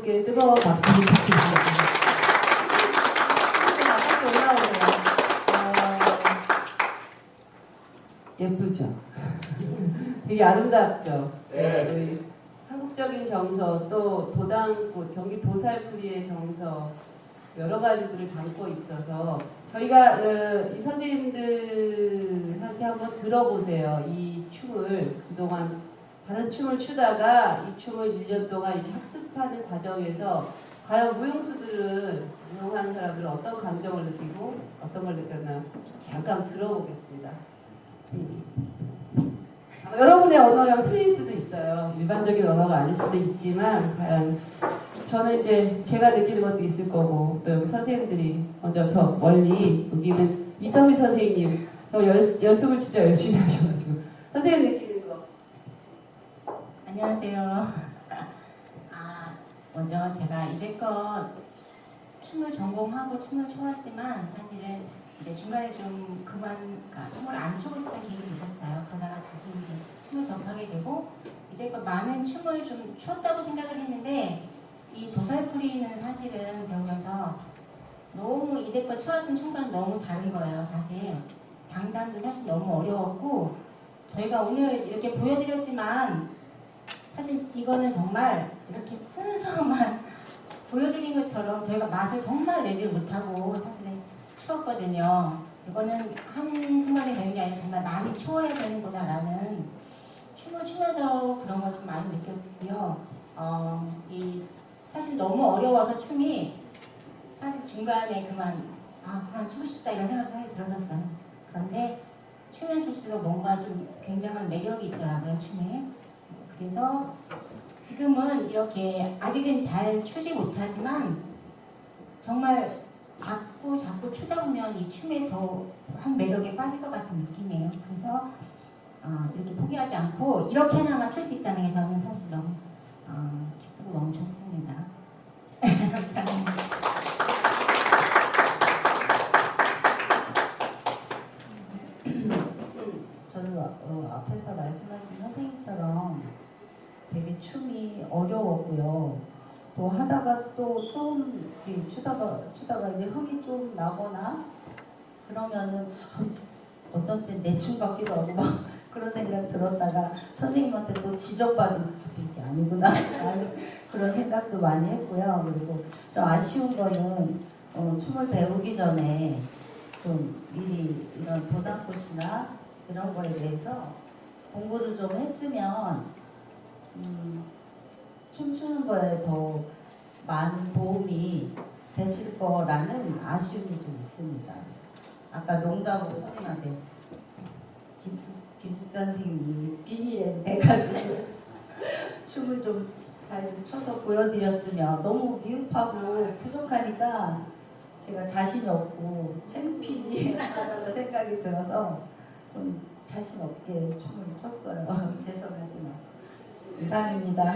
분께 뜨거운 박수를 부탁드립니다. 올라오네요. 예쁘죠? 되게 아름답죠? 네. 우리 한국적인 정서, 또 도당꽃, 경기 도살풀이의 정서, 여러 가지들을 담고 있어서 저희가 이 선생님들한테 한번 들어보세요. 이 춤을 그동안 다른 춤을 추다가 이 춤을 1년 동안 이렇게 학습하는 과정에서 과연 무용수들은, 무용하는 사람들은 어떤 감정을 느끼고 어떤 걸 느꼈나 잠깐 들어보겠습니다. 여러분의 언어랑 틀릴 수도 있어요. 일반적인 언어가 아닐 수도 있지만 과연 저는 이제 제가 느끼는 것도 있을 거고, 또 여기 선생님들이 먼저 저 멀리 여기는 이선미 선생님 연습을 진짜 열심히 하셔가지고 선생님 느끼는 거. 안녕하세요. 먼저 제가 이제껏 춤을 전공하고 춤을 춰왔지만 사실은 이제 중간에 좀 그러니까 춤을 안 추고 있었던 계기도 있었어요. 그러다가 다시 이제 춤을 접하게 되고 이제껏 많은 춤을 좀 추었다고 생각을 했는데 이 도살풀이는 사실은 배우면서 너무 이제껏 춰왔던 춤과는 너무 다른 거예요. 사실 장단도 사실 너무 어려웠고 저희가 오늘 이렇게 보여드렸지만 사실 이거는 정말 이렇게 순서만 보여드린 것처럼 저희가 맛을 정말 내지 못하고 사실은 추웠거든요. 이거는 한순간에 되는 게 아니라 정말 많이 추어야 되는구나라는 춤을 추면서 그런 걸 좀 많이 느꼈고요. 사실 너무 어려워서 춤이 사실 중간에 그만 추고 싶다 이런 생각이 들었었어요. 그런데 추면 출수록 뭔가 좀 굉장한 매력이 있더라고요, 춤에. 그래서 지금은 이렇게 아직은 잘 추지 못하지만 정말 자꾸 추다 보면 이 춤에 더 한 매력에 빠질 것 같은 느낌이에요. 그래서 이렇게 포기하지 않고 이렇게나마 출 수 있다는 게 저는 사실 너무 기쁘고 너무 좋습니다. 감사합니다. 저는 앞에서 말씀하신 선생님처럼 되게 춤이 어려웠고요. 또 하다가 또 좀 추다가 이제 흥이 좀 나거나 그러면은 어떤 때 내 춤 같기도 하고 막 그런 생각 들었다가 선생님한테 또 지적받으면 이게 아니구나 라는 그런 생각도 많이 했고요. 그리고 좀 아쉬운 거는 춤을 배우기 전에 좀 미리 이런 도당꽃이나 이런 거에 대해서 공부를 좀 했으면 춤추는 거에 더 많은 도움이 됐을 거라는 아쉬움이 좀 있습니다. 아까 농담으로 선생님한테 김숙단 선생님이 비닐에 대가지고 춤을 좀 잘 춰서 보여드렸으면 너무 미흡하고 부족하니까 제가 자신이 없고 창피하다는 생각이 들어서 좀 자신 없게 춤을 췄어요. 죄송하지만 이상입니다.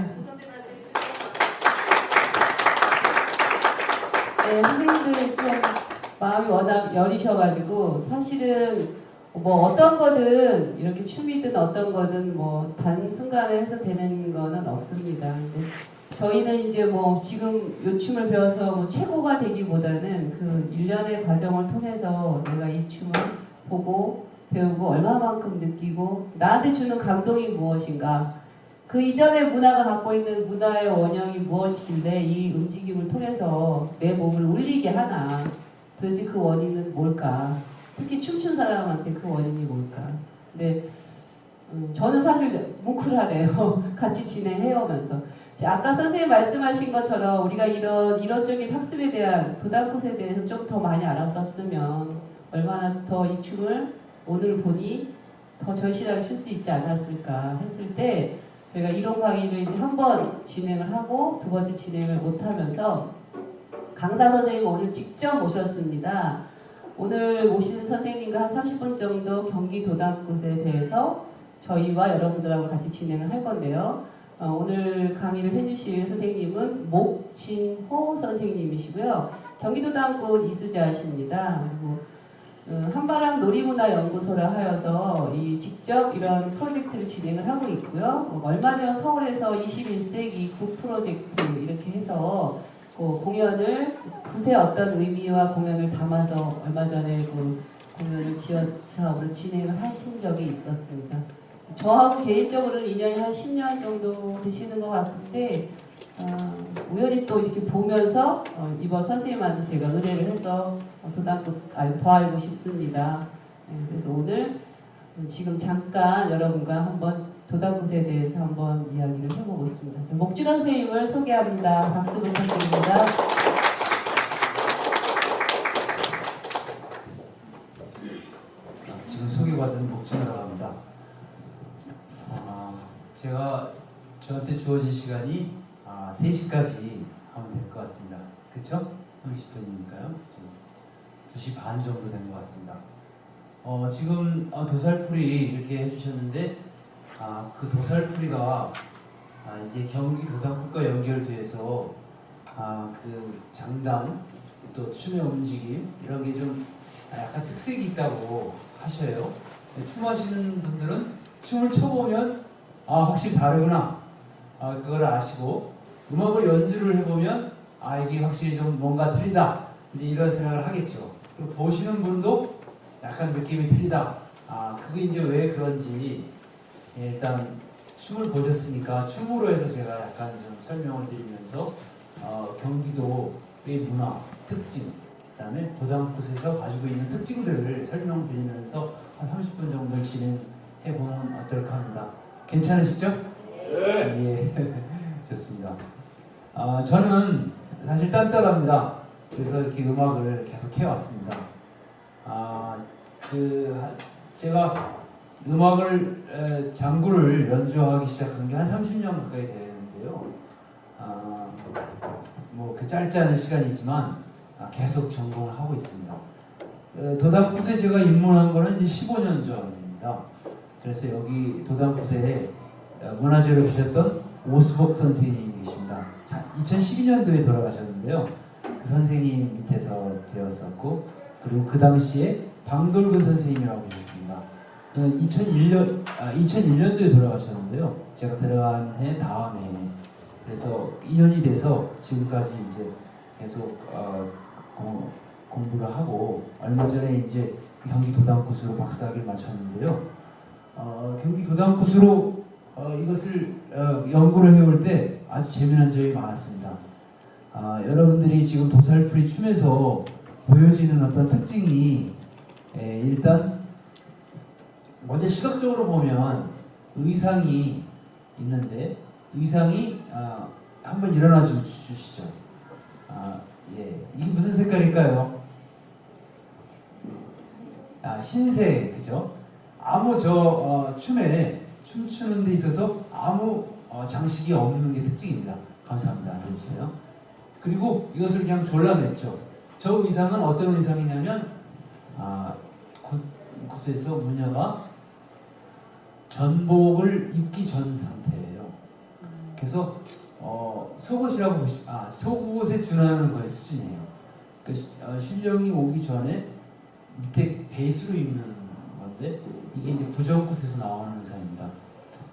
네, 선생님들 좀 마음이 워낙 여리셔가지고 사실은 뭐 어떤 거든 이렇게 춤이든 어떤 거든 뭐 단순간에 해서 되는 거는 없습니다. 근데 저희는 이제 뭐 지금 요 춤을 배워서 뭐 최고가 되기보다는 그 일련의 과정을 통해서 내가 이 춤을 보고 배우고 얼마만큼 느끼고 나한테 주는 감동이 무엇인가, 그 이전의 문화가 갖고 있는 문화의 원형이 무엇이길래 이 움직임을 통해서 내 몸을 울리게 하나, 도대체 그 원인은 뭘까, 특히 춤춘 사람한테 그 원인이 뭘까. 근데 저는 사실 뭉클하네요. 같이 진행해오면서 아까 선생님 말씀하신 것처럼 우리가 이론적인 학습에 대한 도당꽃에 대해서 좀 더 많이 알았었으면 얼마나 더 이 춤을 오늘 보니 더 절실하게 출 수 있지 않았을까 했을 때 저희가 이론 강의를 이제 한 번 진행을 하고 두 번째 진행을 못하면서 강사 선생님 오늘 직접 모셨습니다. 오늘 모신 선생님과 한 30분 정도 경기 도당꽃에 대해서 저희와 여러분들하고 같이 진행을 할 건데요. 오늘 강의를 해주실 선생님은 목진호 선생님이시고요. 경기도 당꽃 이수자십니다. 그리고 한바람 놀이문화연구소라 하여서 직접 이런 프로젝트를 진행을 하고 있고요. 얼마 전 서울에서 21세기 구 프로젝트 이렇게 해서 공연을 굿의 어떤 의미와 공연을 담아서 얼마 전에 그 공연을 지원 사업을 진행을 하신 적이 있었습니다. 저하고 개인적으로는 인연이 한 10년 정도 되시는 것 같은데 우연히 또 이렇게 보면서 이번 선생님한테 제가 의뢰를 해서 도당굿 더 알고 싶습니다. 그래서 오늘 지금 잠깐 여러분과 한번 도당굿에 대해서 한번 이야기를 해보고 있습니다. 목준호 선생님을 소개합니다. 박수 부탁드립니다. 지금 소개받은 목준호라고 합니다. 제가 저한테 주어진 시간이 3시까지 하면 될 것 같습니다. 그렇죠? 30분이니까요. 지금 2시 반 정도 된 것 같습니다. 지금 도살풀이 이렇게 해주셨는데 그 도살풀이가 이제 경기 도당굿과 연결돼서 그 장단 또 춤의 움직임 이런 게 좀 약간 특색이 있다고 하셔요. 춤하시는 분들은 춤을 춰보면 확실히 다르구나 그걸 아시고 음악을 연주를 해보면 이게 확실히 좀 뭔가 틀리다 이제 이런 생각을 하겠죠. 그리고 보시는 분도 약간 느낌이 틀리다. 그게 이제 왜 그런지 일단 춤을 보셨으니까 춤으로 해서 제가 약간 좀 설명을 드리면서 경기도의 문화 특징 그다음에 도당굿에서 가지고 있는 특징들을 설명드리면서 한 30분 정도 진행해보면 어떨까 합니다. 괜찮으시죠? 네. 예, 좋습니다. 저는 사실 딴따라입니다. 그래서 이렇게 음악을 계속 해왔습니다. 제가 음악을 장구를 연주하기 시작한 게 한 30년 가까이 되는데요. 뭐 그 짧지 않은 시간이지만 계속 전공을 하고 있습니다. 도당굿에 제가 입문한 거는 이제 15년 전입니다. 그래서 여기 도당굿에 문화재로 계셨던 오스복 선생님이 계십니다. 2012년도에 돌아가셨는데요. 그 선생님 밑에서 배웠었고 그리고 그 당시에 방돌근 선생님이라고 계셨습니다. 2001년도에 돌아가셨는데요. 제가 들어간 해 다음 해 그래서 2년이 돼서 지금까지 이제 계속 공부를 하고 얼마 전에 이제 경기 도당굿으로 박사학위를 마쳤는데요. 경기 도당굿으로 이것을 연구를 해올 때 아주 재미난 점이 많았습니다. 여러분들이 지금 도살풀이 춤에서 보여지는 어떤 특징이 일단 먼저 시각적으로 보면 의상이 있는데 의상이 한번 일어나 주시죠. 예, 이게 무슨 색깔일까요? 흰색, 그죠? 아무 춤추는 데 있어서 아무 장식이 없는 게 특징입니다. 감사합니다. 해주세요. 그리고 이것을 그냥 졸라맸죠. 저 의상은 어떤 의상이냐면 굿에서 무녀가 전복을 입기 전 상태예요. 그래서 속옷이라고 속옷에 준하는 거의 수준이에요. 신령이 오기 전에 밑에 베이스로 입는 건데 이게 이제 부정굿에서 나오는 의상입니다.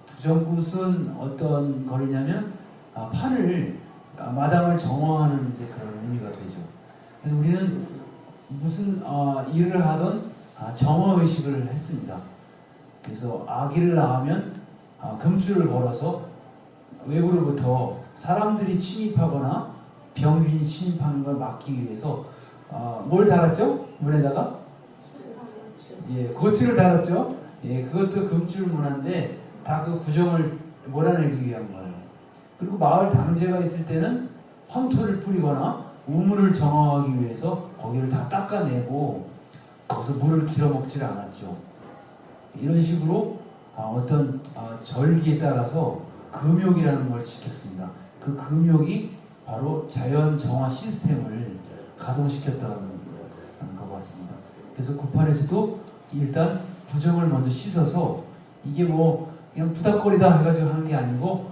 부정굿은 어떤 거리냐면 판을 마당을 정화하는 이제 그런 의미가 되죠. 그래서 우리는 무슨 일을 하던 정화 의식을 했습니다. 그래서 아기를 낳으면 금줄을 걸어서 외부로부터 사람들이 침입하거나 병균이 침입하는 걸 막기 위해서 뭘 달았죠? 문에다가 고추를 달았죠. 그것도 금줄 문화인데 다 그 부정을 몰아내기 위한 거예요. 그리고 마을 당제가 있을 때는 황토를 뿌리거나 우물을 정화하기 위해서 거기를 다 닦아내고 거기서 물을 길어 먹지를 않았죠. 이런 식으로 어떤 절기에 따라서 금욕이라는 걸 지켰습니다. 그 금욕이 바로 자연 정화 시스템을 가동시켰다는 것 같습니다. 그래서 구판에서도 일단 부정을 먼저 씻어서 이게 뭐 그냥 부닥거리다 해가지고 하는 게 아니고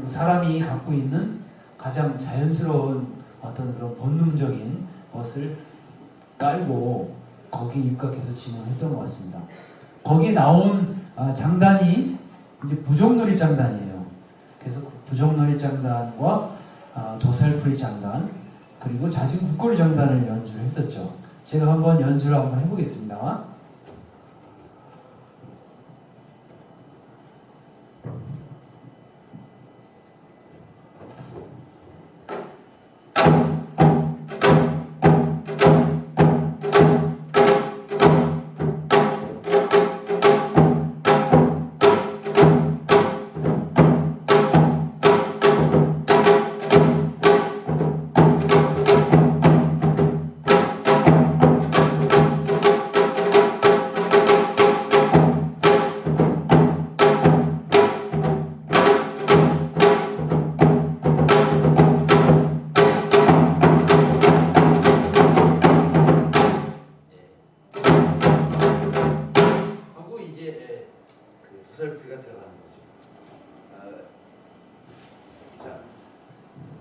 사람이 갖고 있는 가장 자연스러운 어떤 그런 본능적인 것을 깔고 거기에 입각해서 진행했던 것 같습니다. 거기에 나온 장단이 이제 부정놀이 장단이에요. 그래서 그 부정놀이 장단과 도살풀이 장단 그리고 자진 국거리 장단을 연주를 했었죠. 제가 한번 연주를 한번 해보겠습니다. 하고 이제 그 도살풀이가 들어가는 거죠. 자,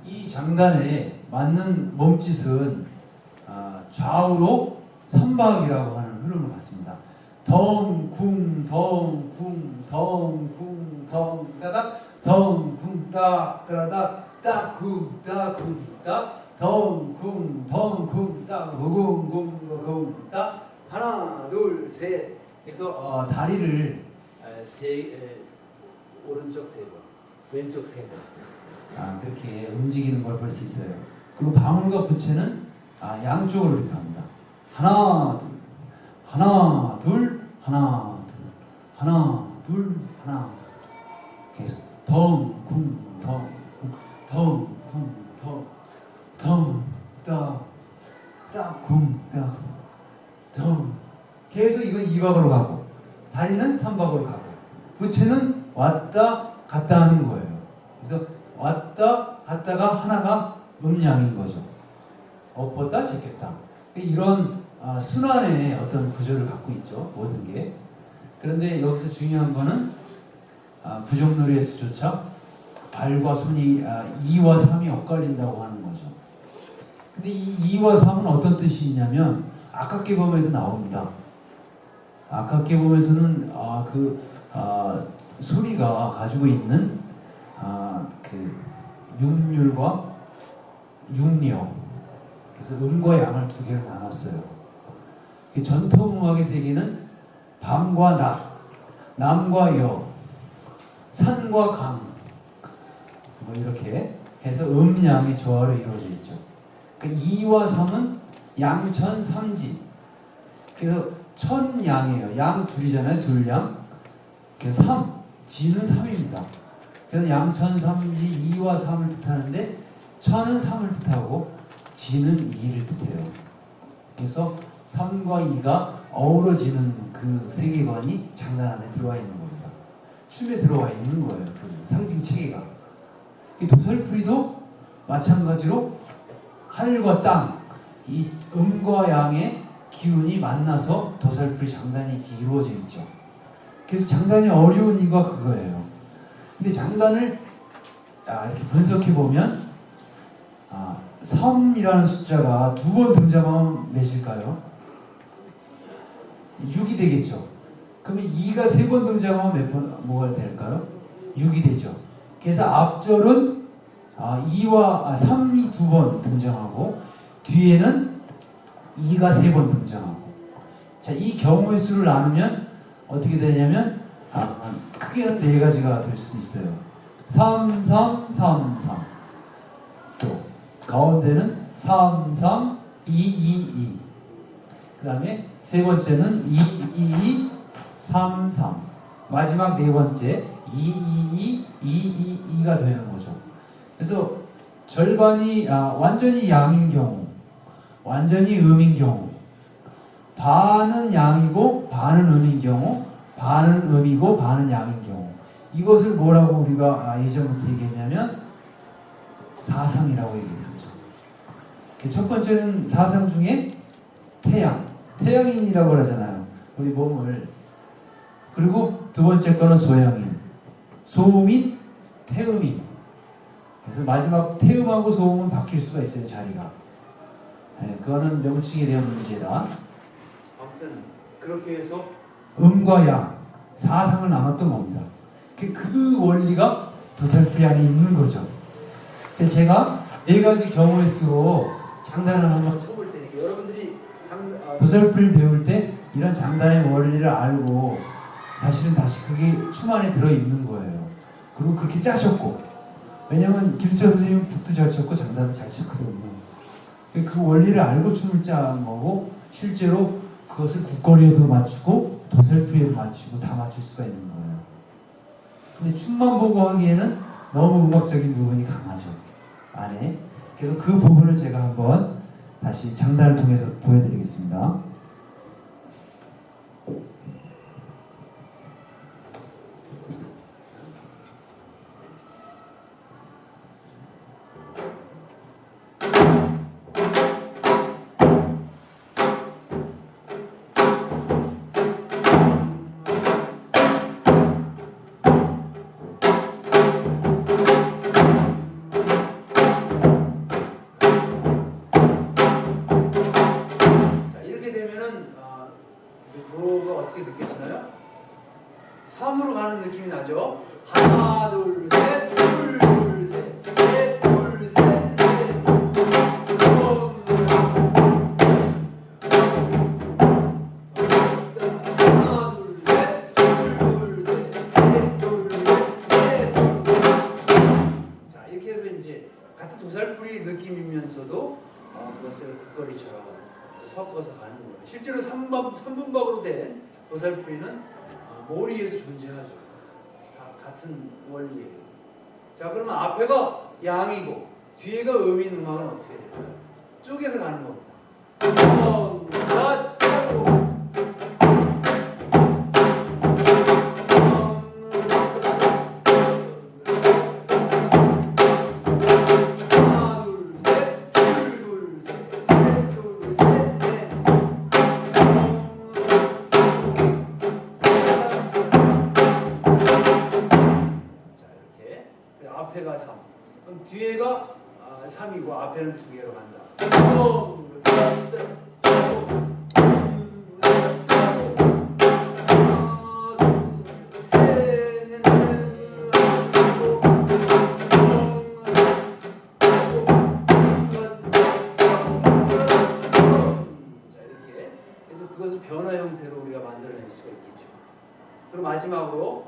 이 장단에 맞는 몸짓은 좌우로 삼박이라고 하는 흐름을 갖습니다. 덩쿵 덩쿵 덩쿵 덩 따다 덩쿵 딱 따라다 딱쿵 딱쿵 딱 덩쿵 덩쿵 딱 쿵쿵쿵쿵 딱 하나 둘 셋 해서 다리를 오른쪽 세 번, 왼쪽 세 번 그렇게 움직이는 걸 볼 수 있어요. 그리고 방울과 부채는 양쪽으로 이렇게 합니다. 하나 둘, 하나 둘, 하나 둘, 하나 둘, 하나 둘. 계속 덩쿵 덩쿵 덩쿵 덩덩 딱쿵 덩 계속 이건 2박으로 가고 다리는 3박으로 가고 부채는 왔다 갔다 하는 거예요. 그래서 왔다 갔다가 하나가 음량인 거죠. 엎었다 제꼈다. 이런 순환의 어떤 구조를 갖고 있죠. 모든 게. 그런데 여기서 중요한 거는 부정놀이에서조차 발과 손이 2와 3이 엇갈린다고 하는 거죠. 근데 이 2와 3은 어떤 뜻이 있냐면 아깝게 보면도 나옵니다. 아깝게 보면서는 소리가 가지고 있는 그 육률과 육력, 그래서 음과 양을 두 개로 나눴어요. 전통 음악의 세계는 밤과 낮, 남과 여, 산과 강, 뭐 이렇게 해서 음양의 조화로 이루어져 있죠. 그러니까 2와 3은 양천 삼지. 그래서 천양이에요. 양 둘이잖아요. 둘양. 그래서 3, 지는 3입니다. 그래서 양천 삼지 2와 3을 뜻하는데 천은 3을 뜻하고 지는 2를 뜻해요. 그래서 3과 2가 어우러지는 그 세계관이 장단 안에 들어와 있는 겁니다. 춤에 들어와 있는 거예요. 그 상징 체계가. 도살풀이도 마찬가지로 하늘과 땅, 이 음과 양의 기운이 만나서 도살풀이 장단이 이루어져 있죠. 그래서 장단이 어려운 이유가 그거예요. 근데 장단을 이렇게 분석해 보면 3이라는 숫자가 두 번 등장하면 몇일까요? 6이 되겠죠. 그러면 2가 세 번 등장하면 뭐가 될까요? 6이 되죠. 그래서 앞절은 3이 두 번 등장하고 뒤에는 2가 세 번 등장하고. 자, 이 경우의 수를 나누면 어떻게 되냐면 크게는 네 가지가 될 수도 있어요. 3, 3, 3, 3. 또 가운데는 3, 3, 2, 2, 2. 그 다음에 세 번째는 2, 2, 2, 3, 3. 마지막 네 번째 2, 2, 2, 2, 2, 2가 되는 거죠. 그래서 절반이 완전히 양인 경우, 완전히 음인 경우, 반은 양이고 반은 음인 경우, 반은 음이고 반은 양인 경우, 이것을 뭐라고 우리가 예전부터 얘기했냐면 사상이라고 얘기했었죠. 첫 번째는 사상 중에 태양인이라고 하잖아요. 우리 몸을. 그리고 두 번째 거는 소양인, 소음인, 태음인. 그래서 마지막 태음하고 소음은 바뀔 수가 있어요, 자리가. 그거는 명칭에 대한 문제다. 아무튼 그렇게 해서 음과 양, 사상을 나눴던 겁니다. 그 원리가 도살풀이 안에 있는 거죠. 그래서 제가 네 가지 경우일수록 장단을 한번 쳐볼 테니까 여러분들이 도살풀이를 배울 때 이런 장단의 원리를 알고 사실은 다시 그게 춤 안에 들어있는 거예요. 그리고 그렇게 짜셨고, 왜냐면 김주철 선생님은 북도 잘 쳤고 장단도 잘 쳤거든요. 그 원리를 알고 춤을 짠 거고, 실제로 그것을 국거리에도 맞추고 도살풀이에도 맞추고 다 맞출 수가 있는 거예요. 근데 춤만 보고 하기에는 너무 음악적인 부분이 강하죠, 안에. 그래서 그 부분을 제가 한번 다시 장단을 통해서 보여드리겠습니다. 도가 어떻게 느껴지나요? 3으로 가는 느낌이 나죠? 하나, 둘, 셋, 둘, 둘, 셋, 셋, 둘, 셋, 넷. 하나, 둘, 셋, 둘, 둘, 셋, 셋, 둘, 셋, 넷. 자, 이렇게 해서 이제 같은 도살풀이 느낌이면서도 그것을 국거리처럼 섞어서 가는 거예요. 실제로 3분박으로 된 도살풀이는 모리에서 존재하죠. 다 같은 원리예요. 자, 그러면 앞에가 양이고 뒤에가 음인 음악은 어떻게 될까요? 쪼개서 가는 겁니다. 앞에가 3. 그럼 뒤에가 3이고 앞에는 2개로 간다. 그것을 변화 형태로 우리가 만들어낼 수가 있겠죠. 그리고 마지막으로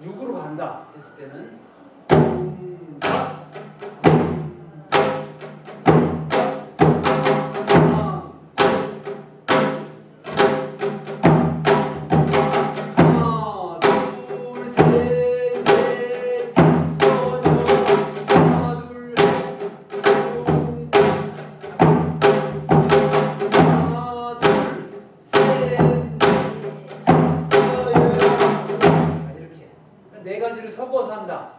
6으로 간다 했을 때는 네 가지를 섞어서 한다.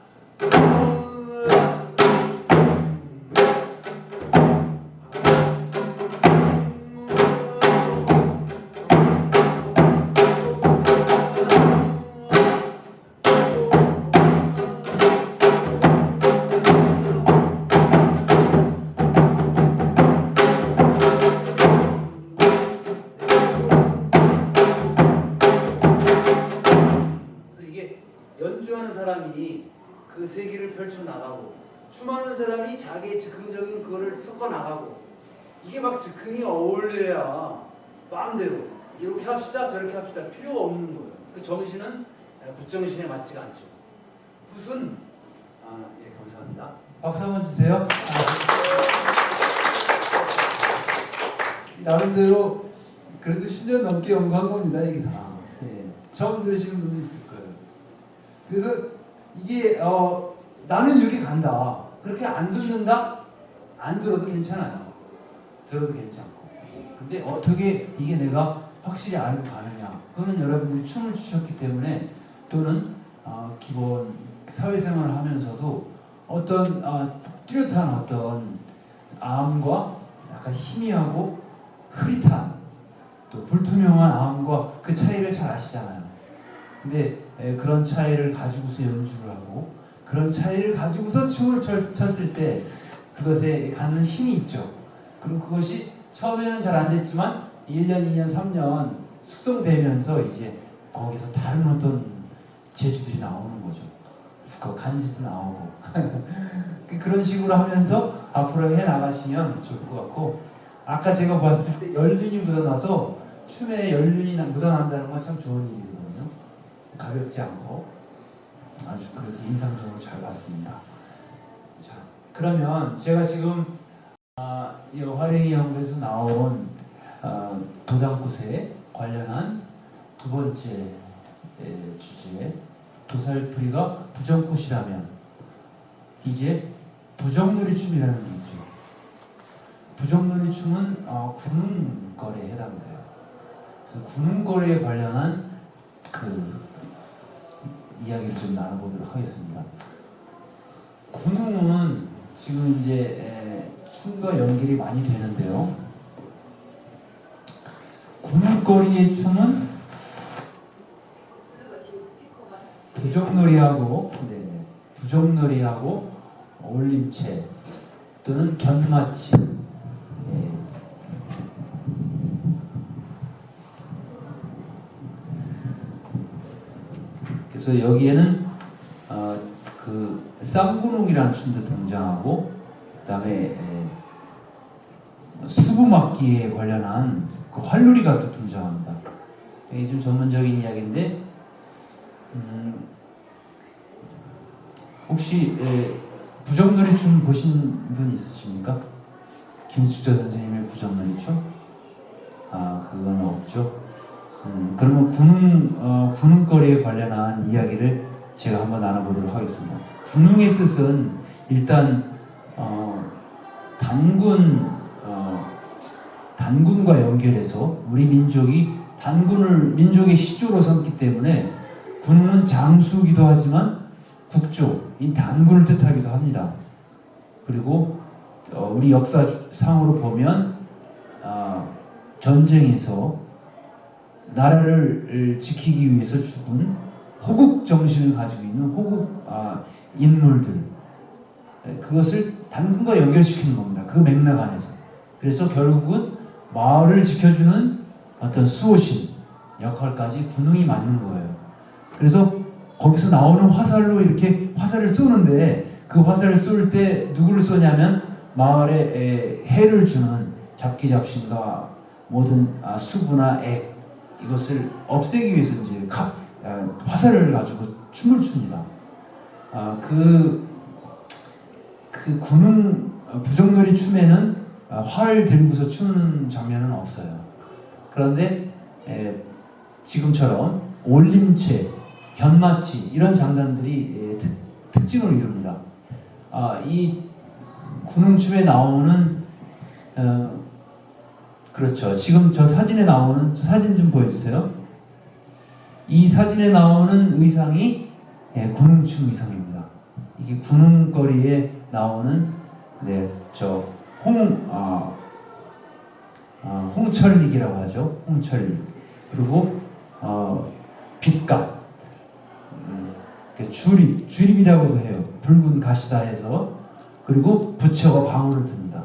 연주하는 사람이 그 세계를 펼쳐나가고 춤하는 사람이 자기의 즉흥적인 그거를 섞어나가고 이게 막 즉흥이 어울려야 마음대로 이렇게 합시다 저렇게 합시다 필요가 없는 거예요. 그 정신은 굿정신에 맞지가 않죠. 굿은 예, 감사합니다. 박수 한번 주세요. 나름대로 그래도 10년 넘게 연구한 겁니다. 이게 다. 예. 처음 들으시는 분도 있을 거예요. 그래서 이게 나는 이렇게 간다. 그렇게 안 듣는다? 안 들어도 괜찮아요. 들어도 괜찮고. 근데 어떻게 이게 내가 확실히 알고 가느냐? 그거는 여러분들이 춤을 추셨기 때문에 또는 기본 사회생활을 하면서도 어떤 뚜렷한 어떤 암과 약간 희미하고 흐릿한 또 불투명한 암과 그 차이를 잘 아시잖아요. 근데 그런 차이를 가지고서 연주를 하고 그런 차이를 가지고서 춤을 췄을 때 그것에 갖는 힘이 있죠. 그리고 그것이 처음에는 잘 안 됐지만 1년, 2년, 3년 숙성되면서 이제 거기서 다른 어떤 재주들이 나오는 거죠. 그 간지도 나오고 그런 식으로 하면서 앞으로 해 나가시면 좋을 것 같고, 아까 제가 봤을 때 연륜이 묻어나서 춤에 연륜이 묻어난다는 건 참 좋은 일이거든요. 가볍지 않고 아주 그래서 인상적으로 잘 봤습니다. 자, 그러면 제가 지금 이 화랭이 연구에서 나온 도당굿에 관련한 두 번째 주제, 도살풀이가 부정굿이라면 이제 부정놀이 춤이라는 게 있죠. 부정놀이 춤은 군웅거래에 해당돼요. 그래서 군웅거래에 관련한 그 이야기를 좀 나눠보도록 하겠습니다. 군웅은 지금 이제 춤과 연결이 많이 되는데요. 군웅거리의 춤은 부정놀이하고 올림체 또는 견마치, 그래서 여기에는 그 쌍군웅이라는 춤도 등장하고, 그다음에 수구막기에 관련한 그 활놀이가 또 등장합니다. 이게 좀 전문적인 이야기인데, 혹시 부정놀이 춤 보신 분 있으십니까? 김숙자 선생님의 부정놀이 춤? 그건 없죠. 그러면 군웅거리에 관련한 이야기를 제가 한번 나눠보도록 하겠습니다. 군웅의 뜻은 일단 단군과 연결해서 우리 민족이 단군을 민족의 시조로 삼기 때문에 군웅은 장수기도 하지만 국조인 단군을 뜻하기도 합니다. 그리고 우리 역사상으로 보면 전쟁에서 나라를 지키기 위해서 죽은 호국 정신을 가지고 있는 호국 인물들, 그것을 단군과 연결시키는 겁니다. 그 맥락 안에서. 그래서 결국은 마을을 지켜주는 어떤 수호신 역할까지 군웅이 맡는 거예요. 그래서 거기서 나오는 화살로 이렇게 화살을 쏘는데, 그 화살을 쏠 때 누구를 쏘냐면 마을에 해를 주는 잡기잡신과 모든 수부나 액, 이것을 없애기 위해서 이제 화살을 가지고 춤을 춥니다. 그 군웅 부정놀이 춤에는 활을 들고서 추는 장면은 없어요. 그런데 지금처럼 올림체, 견마치 이런 장단들이 특징을 이룹니다. 이 군웅춤에 나오는 그렇죠. 지금 저 사진에 나오는 사진 좀 보여주세요. 이 사진에 나오는 의상이 군웅춤 의상입니다. 이게 군웅거리에 나오는 홍철릭이라고 하죠. 홍철릭. 그리고 빛갓, 주립이라고도 해요. 붉은 가시다 해서. 그리고 부채와 방울을 듭니다.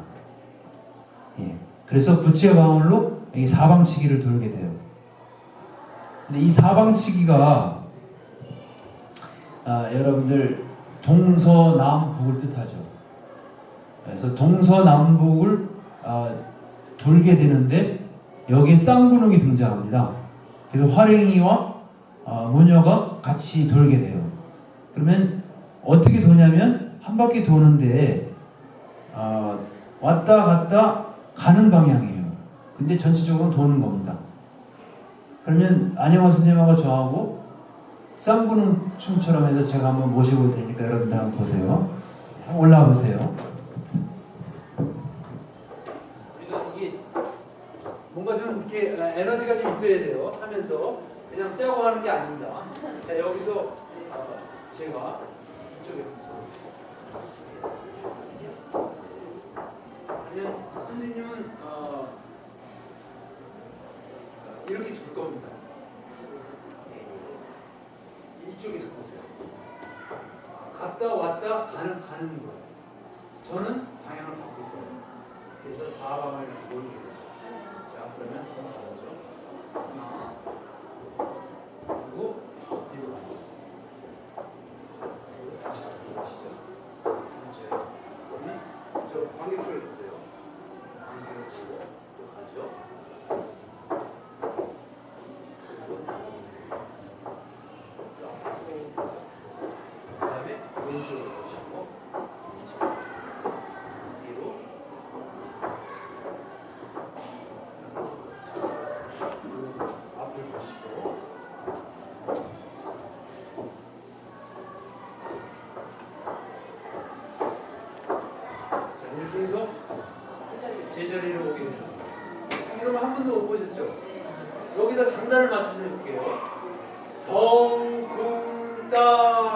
그래서 부채와 방울로 이 사방치기를 돌게 돼요. 근데 이 사방치기가 여러분들 동서남북을 뜻하죠. 그래서 동서남북을 돌게 되는데 여기에 쌍군웅이 등장합니다. 그래서 화랭이와 무녀가 같이 돌게 돼요. 그러면 어떻게 도냐면 한 바퀴 도는데 왔다 갔다 가는 방향이에요. 근데 전체적으로 도는 겁니다. 그러면 안영화 선생님하고 저하고 쌍군웅 춤처럼 해서 제가 한번 모시고 올 테니까 여러분들 한번 보세요. 한번 올라와 보세요. 이게 뭔가 좀 이렇게 에너지가 좀 있어야 돼요. 하면서 그냥 짜고 하는 게 아닙니다. 자, 여기서 제가 이쪽에 그러면 선생님은 이렇게 돌 겁니다. 이쪽에서 보세요. 갔다 왔다 가는 거예요. 저는 방향을 바꿀 거예요. 그래서 사방을 돌리고. 자, 그러면 한번 가보죠. 하나, 그리고 뒤로 가요. 제자리로 오게 됩니다. 이러면 한 번도 못 보셨죠? 여기다 장단을 맞춰서 해볼게요. 덩궁따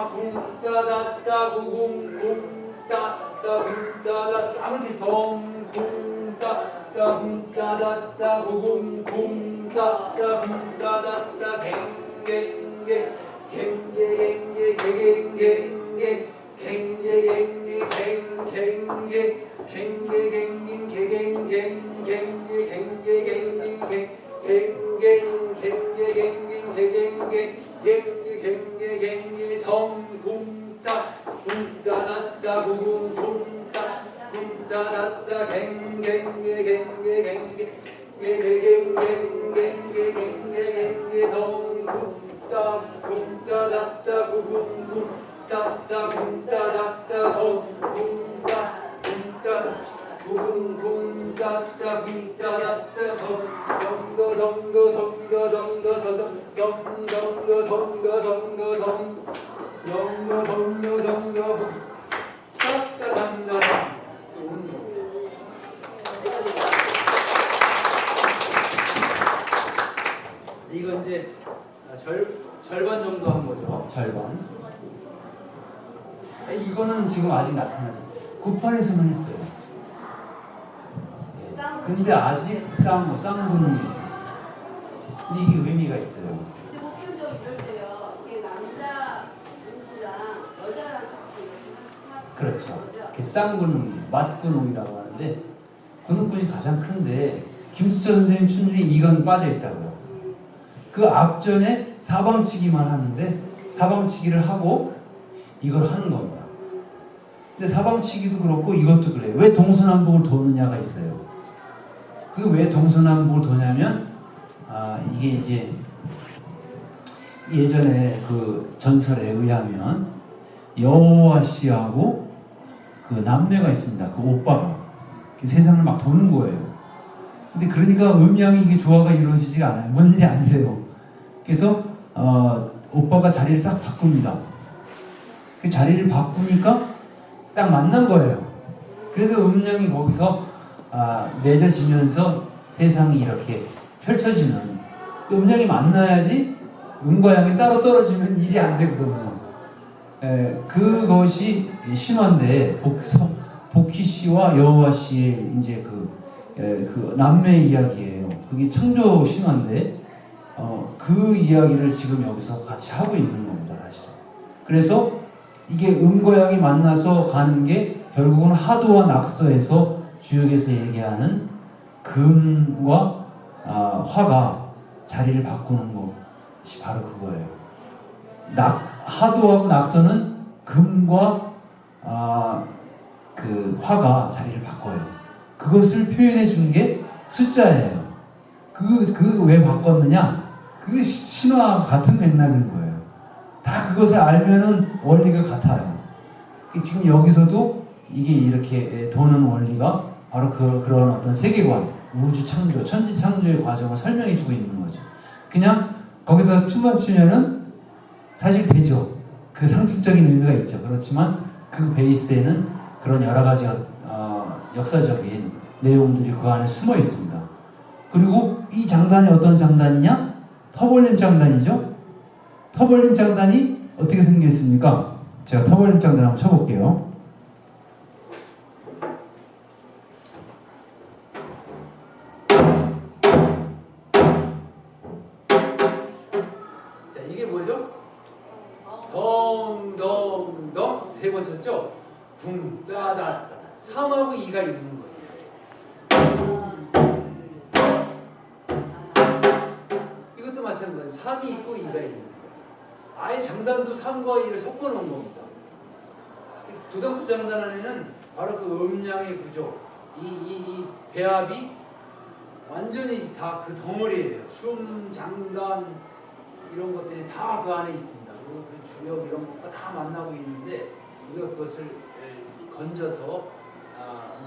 궁따다따 구궁궁따따 궁따다따 아무튼 덩궁따따 궁따다따 구궁궁따따 궁따다따 갱갱갱 갱갱갱 갱갱갱 갱갱갱 갱갱갱 갱갱갱 갱갱갱 덩궁따 궁따다따 구궁궁따 궁따다따 갱갱갱 덩궁따 궁따다따 구궁궁따 궁따다따 덩궁따 궁궁궁따따 궁따다따 이거 이제 절반 정도 한 거죠. 절반. 이거는 지금 아직 나타나지. 9판에서만 했어요. 근데 아직 쌍분이 있어요. 근데 이게 의미가 있어요. 근데 보편적으로 이럴 때요. 이게 남자 누구랑 여자랑 같이 그렇죠. 이렇게 쌍근홍, 맞근홍이라고 하는데 근홍근이 가장 큰데 김수철 선생님 춤중에 이건 빠져 있다고요. 그 앞전에 사방치기만 하는데 사방치기를 하고 이걸 하는 겁니다. 근데 사방치기도 그렇고 이것도 그래요. 왜 동서남북을 도느냐가 있어요. 그 왜 동서남북을 도냐면 이게 이제 예전에 그 전설에 의하면 여호와 씨하고 그 남매가 있습니다. 그 오빠가 세상을 막 도는 거예요. 근데 그러니까 음양이 이게 조화가 이루어지지가 않아요. 뭔 일이 안 돼요. 그래서 오빠가 자리를 싹 바꿉니다. 그 자리를 바꾸니까 딱 만난 거예요. 그래서 음양이 거기서 맺어지면서 세상이 이렇게 펼쳐지는. 음양이 만나야지 음과 양이 따로 떨어지면 일이 안 되거든요. 그것이 신화인데 복희 씨와 여호와 씨의 이제 그 남매 이야기예요. 그게 창조 신화인데 그 이야기를 지금 여기서 같이 하고 있는 겁니다, 사실. 그래서 이게 음과 양이 만나서 가는 게 결국은 하도와 낙서에서 주역에서 얘기하는 금과 화가 자리를 바꾸는 것이 바로 그거예요. 하도하고 낙서는 금과 그 화가 자리를 바꿔요. 그것을 표현해 준 게 숫자예요. 그 왜 바꿨느냐? 그 신화 같은 맥락인 거예요. 다 그것을 알면은 원리가 같아요. 지금 여기서도 이게 이렇게 도는 원리가 바로 그런 어떤 세계관, 우주 창조, 천지 창조의 과정을 설명해 주고 있는 거죠. 그냥 거기서 춤만 추면은 사실 되죠. 그 상징적인 의미가 있죠. 그렇지만 그 베이스에는 그런 여러 가지 역사적인 내용들이 그 안에 숨어 있습니다. 그리고 이 장단이 어떤 장단이냐? 터벌림 장단이죠. 터벌림 장단이 어떻게 생겼습니까? 제가 터벌림 장단 한번 쳐볼게요. 자, 이게 뭐죠? 덩덩덩 세 번 쳤죠? 붕따다따 3하고 2가 있는 거예요. 이것도 마찬가지예요. 3이 있고 2가 있는 거예요. 아예 장단도 3과 2를 섞어 놓은 겁니다. 도당부 장단 안에는 바로 그 음양의 구조, 이 배합이 완전히 다 그 덩어리예요. 춤, 장단 이런 것들이 다 그 안에 있습니다. 그리고 그 주역 이런 것과 다 만나고 있는데 우리가 그것을 건져서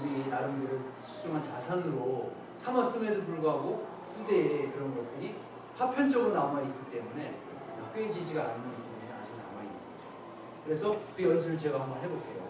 우리 나름대로 수중한 자산으로 삼았음에도 불구하고 후대에 그런 것들이 파편적으로 남아있기 때문에 꿰지지가 않는 부분이 아직 남아있는 거죠. 그래서 그 연주를 제가 한번 해볼게요.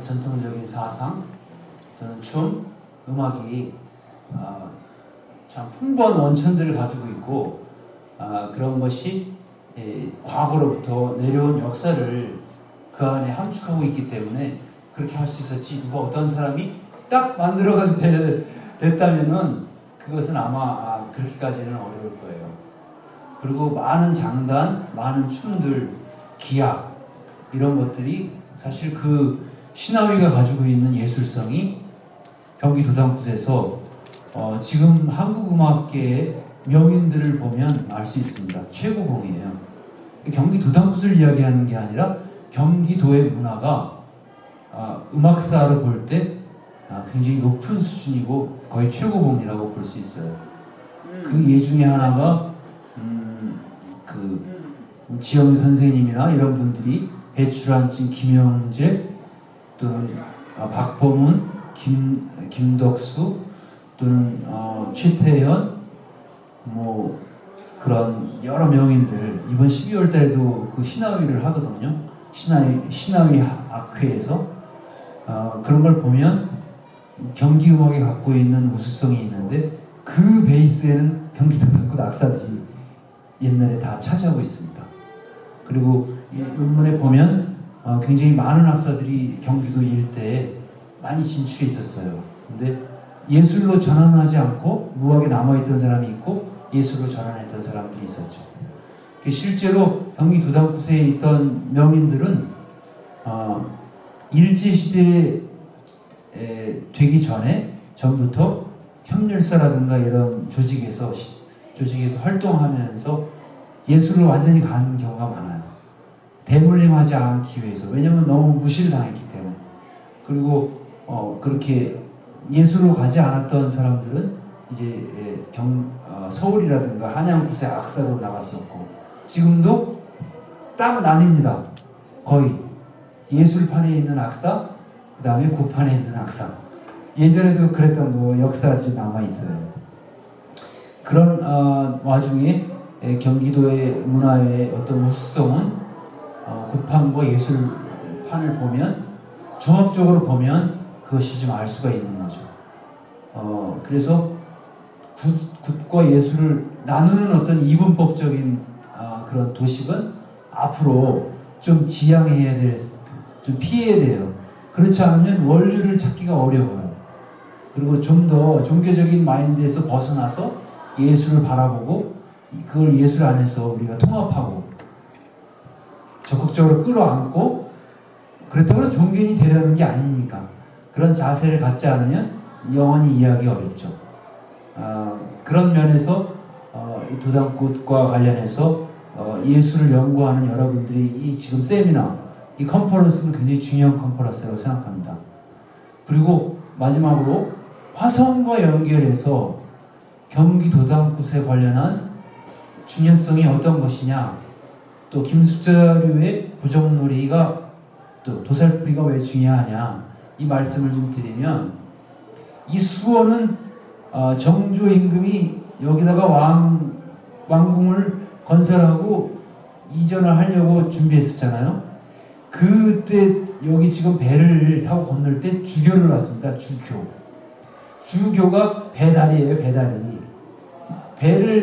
전통적인 사상 또는 춤, 음악이 참 풍부한 원천들을 가지고 있고 그런 것이 과거로부터 내려온 역사를 그 안에 함축하고 있기 때문에 그렇게 할 수 있었지 누가 어떤 사람이 딱 만들어가지고 됐다면은 그것은 아마 그렇게까지는 어려울 거예요. 그리고 많은 장단, 많은 춤들, 기악 이런 것들이 사실 그 신하위가 가지고 있는 예술성이 경기 도당굿에서 지금 한국 음악계의 명인들을 보면 알 수 있습니다. 최고봉이에요. 경기 도당굿을 이야기하는 게 아니라 경기도의 문화가 음악사로 볼 때 굉장히 높은 수준이고 거의 최고봉이라고 볼 수 있어요. 그 예 중에 하나가 그 지영 선생님이나 이런 분들이 배출한 김영재 또는 박범은, 김덕수 또는 최태현 뭐 그런 여러 명인들 이번 12월 달에도 그 신하위를 하거든요. 신하위 악회에서 그런 걸 보면 경기 음악이 갖고 있는 우수성이 있는데 그 베이스에는 경기도당굿 악사들이 옛날에 다 차지하고 있습니다. 그리고 이 논문에 보면 굉장히 많은 악사들이 경기도 일대에 많이 진출해 있었어요. 근데 예술로 전환하지 않고 무학에 남아있던 사람이 있고 예술로 전환했던 사람들이 있었죠. 실제로 경기 도당굿에 있던 명인들은 일제시대에 되기 전부터 협렬사라든가 이런 조직에서 활동하면서 예술을 완전히 가는 경우가 많아요. 대물림하지 않기 위해서. 왜냐하면 너무 무시를 당했기 때문에. 그리고 그렇게 예술로 가지 않았던 사람들은 이제 서울이라든가 한양굿의 악사로 나갔었고 지금도 딱 나뉩니다. 거의 예술판에 있는 악사, 그 다음에 굿판에 있는 악사. 예전에도 그랬던 역사들이 남아 있어요. 그런 와중에 경기도의 문화의 어떤 우수성은 굿판과 예술판을 보면 종합적으로 보면 그것이 좀 알 수가 있는 거죠. 그래서 굿과 예술을 나누는 어떤 이분법적인 그런 도식은 앞으로 좀 지양해야 될, 좀 피해야 돼요. 그렇지 않으면 원류를 찾기가 어려워요. 그리고 좀 더 종교적인 마인드에서 벗어나서 예술을 바라보고 그걸 예술 안에서 우리가 통합하고 적극적으로 끌어안고 그렇다고 종교인이 되려는 게 아니니까 그런 자세를 갖지 않으면 영원히 이해하기 어렵죠. 그런 면에서 이 도당굿과 관련해서 예술을 연구하는 여러분들이 이 지금 세미나, 이 컨퍼런스는 굉장히 중요한 컨퍼런스라고 생각합니다. 그리고 마지막으로 화성과 연결해서 경기 도당굿에 관련한 중요성이 어떤 것이냐, 또 김숙자류의 부정놀이가 또 도살풀이가 왜 중요하냐 이 말씀을 좀 드리면 이 수원은 정조 임금이 여기다가 왕궁을 건설하고 이전을 하려고 준비했었잖아요. 그때 여기 지금 배를 타고 건널 때 주교를 놨습니다. 주교가 배다리예요. 배다리.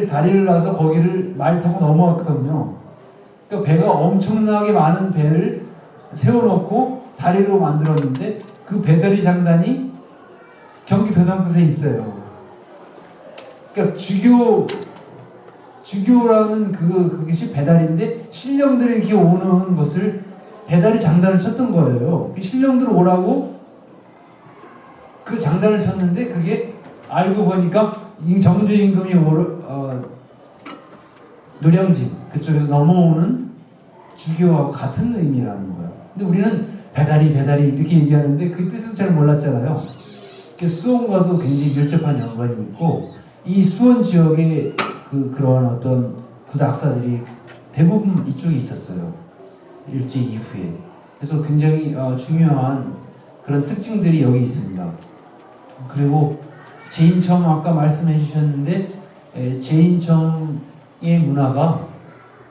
다리를 놔서 거기를 말 타고 넘어왔거든요. 그러니까 배가 엄청나게 많은 배를 세워놓고 다리로 만들었는데 그 배다리 장단이 경기 도당굿에 있어요. 그러니까 주교라는 그것이 배다리인데 신령들이 이렇게 오는 것을 배다리 장단을 쳤던 거예요. 신령들 오라고 그 장단을 쳤는데 그게 알고 보니까 이 정조 임금이 노량진 그쪽에서 넘어오는 주교하고 같은 의미라는 거예요. 근데 우리는 배다리 이렇게 얘기하는데 그 뜻은 잘 몰랐잖아요. 수원과도 굉장히 밀접한 연관이 있고 이 수원 지역에 그런 어떤 굿악사들이 대부분 이쪽에 있었어요. 일제 이후에. 그래서 굉장히 중요한 그런 특징들이 여기 있습니다. 그리고 제인청 아까 말씀해 주셨는데 제인청의 문화가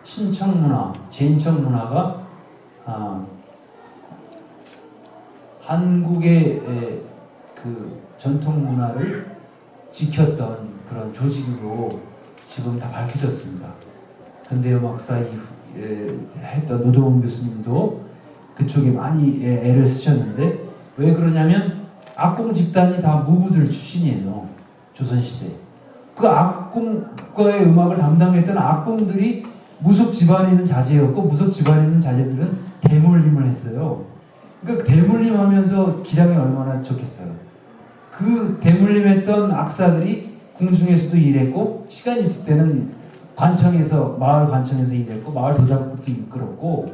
신청 문화, 제인청 문화가 한국의 그 전통 문화를 지켰던 그런 조직으로 지금 다 밝혀졌습니다. 근대음악사 이후에 했던 노동훈 교수님도 그쪽에 많이 애를 쓰셨는데 왜 그러냐면 악공 집단이 다 무부들 출신이에요. 조선시대. 그 악공 국가의 음악을 담당했던 악공들이 무속 집안에 있는 자제였고 무속 집안에 있는 자제들은 대물림을 했어요. 그러니까 대물림 하면서 기량이 얼마나 좋겠어요. 그 대물림했던 악사들이 궁중에서도 일했고 시간 있을 때는 관청에서 마을 관청에서 일했고 마을 도장국도 이끌었고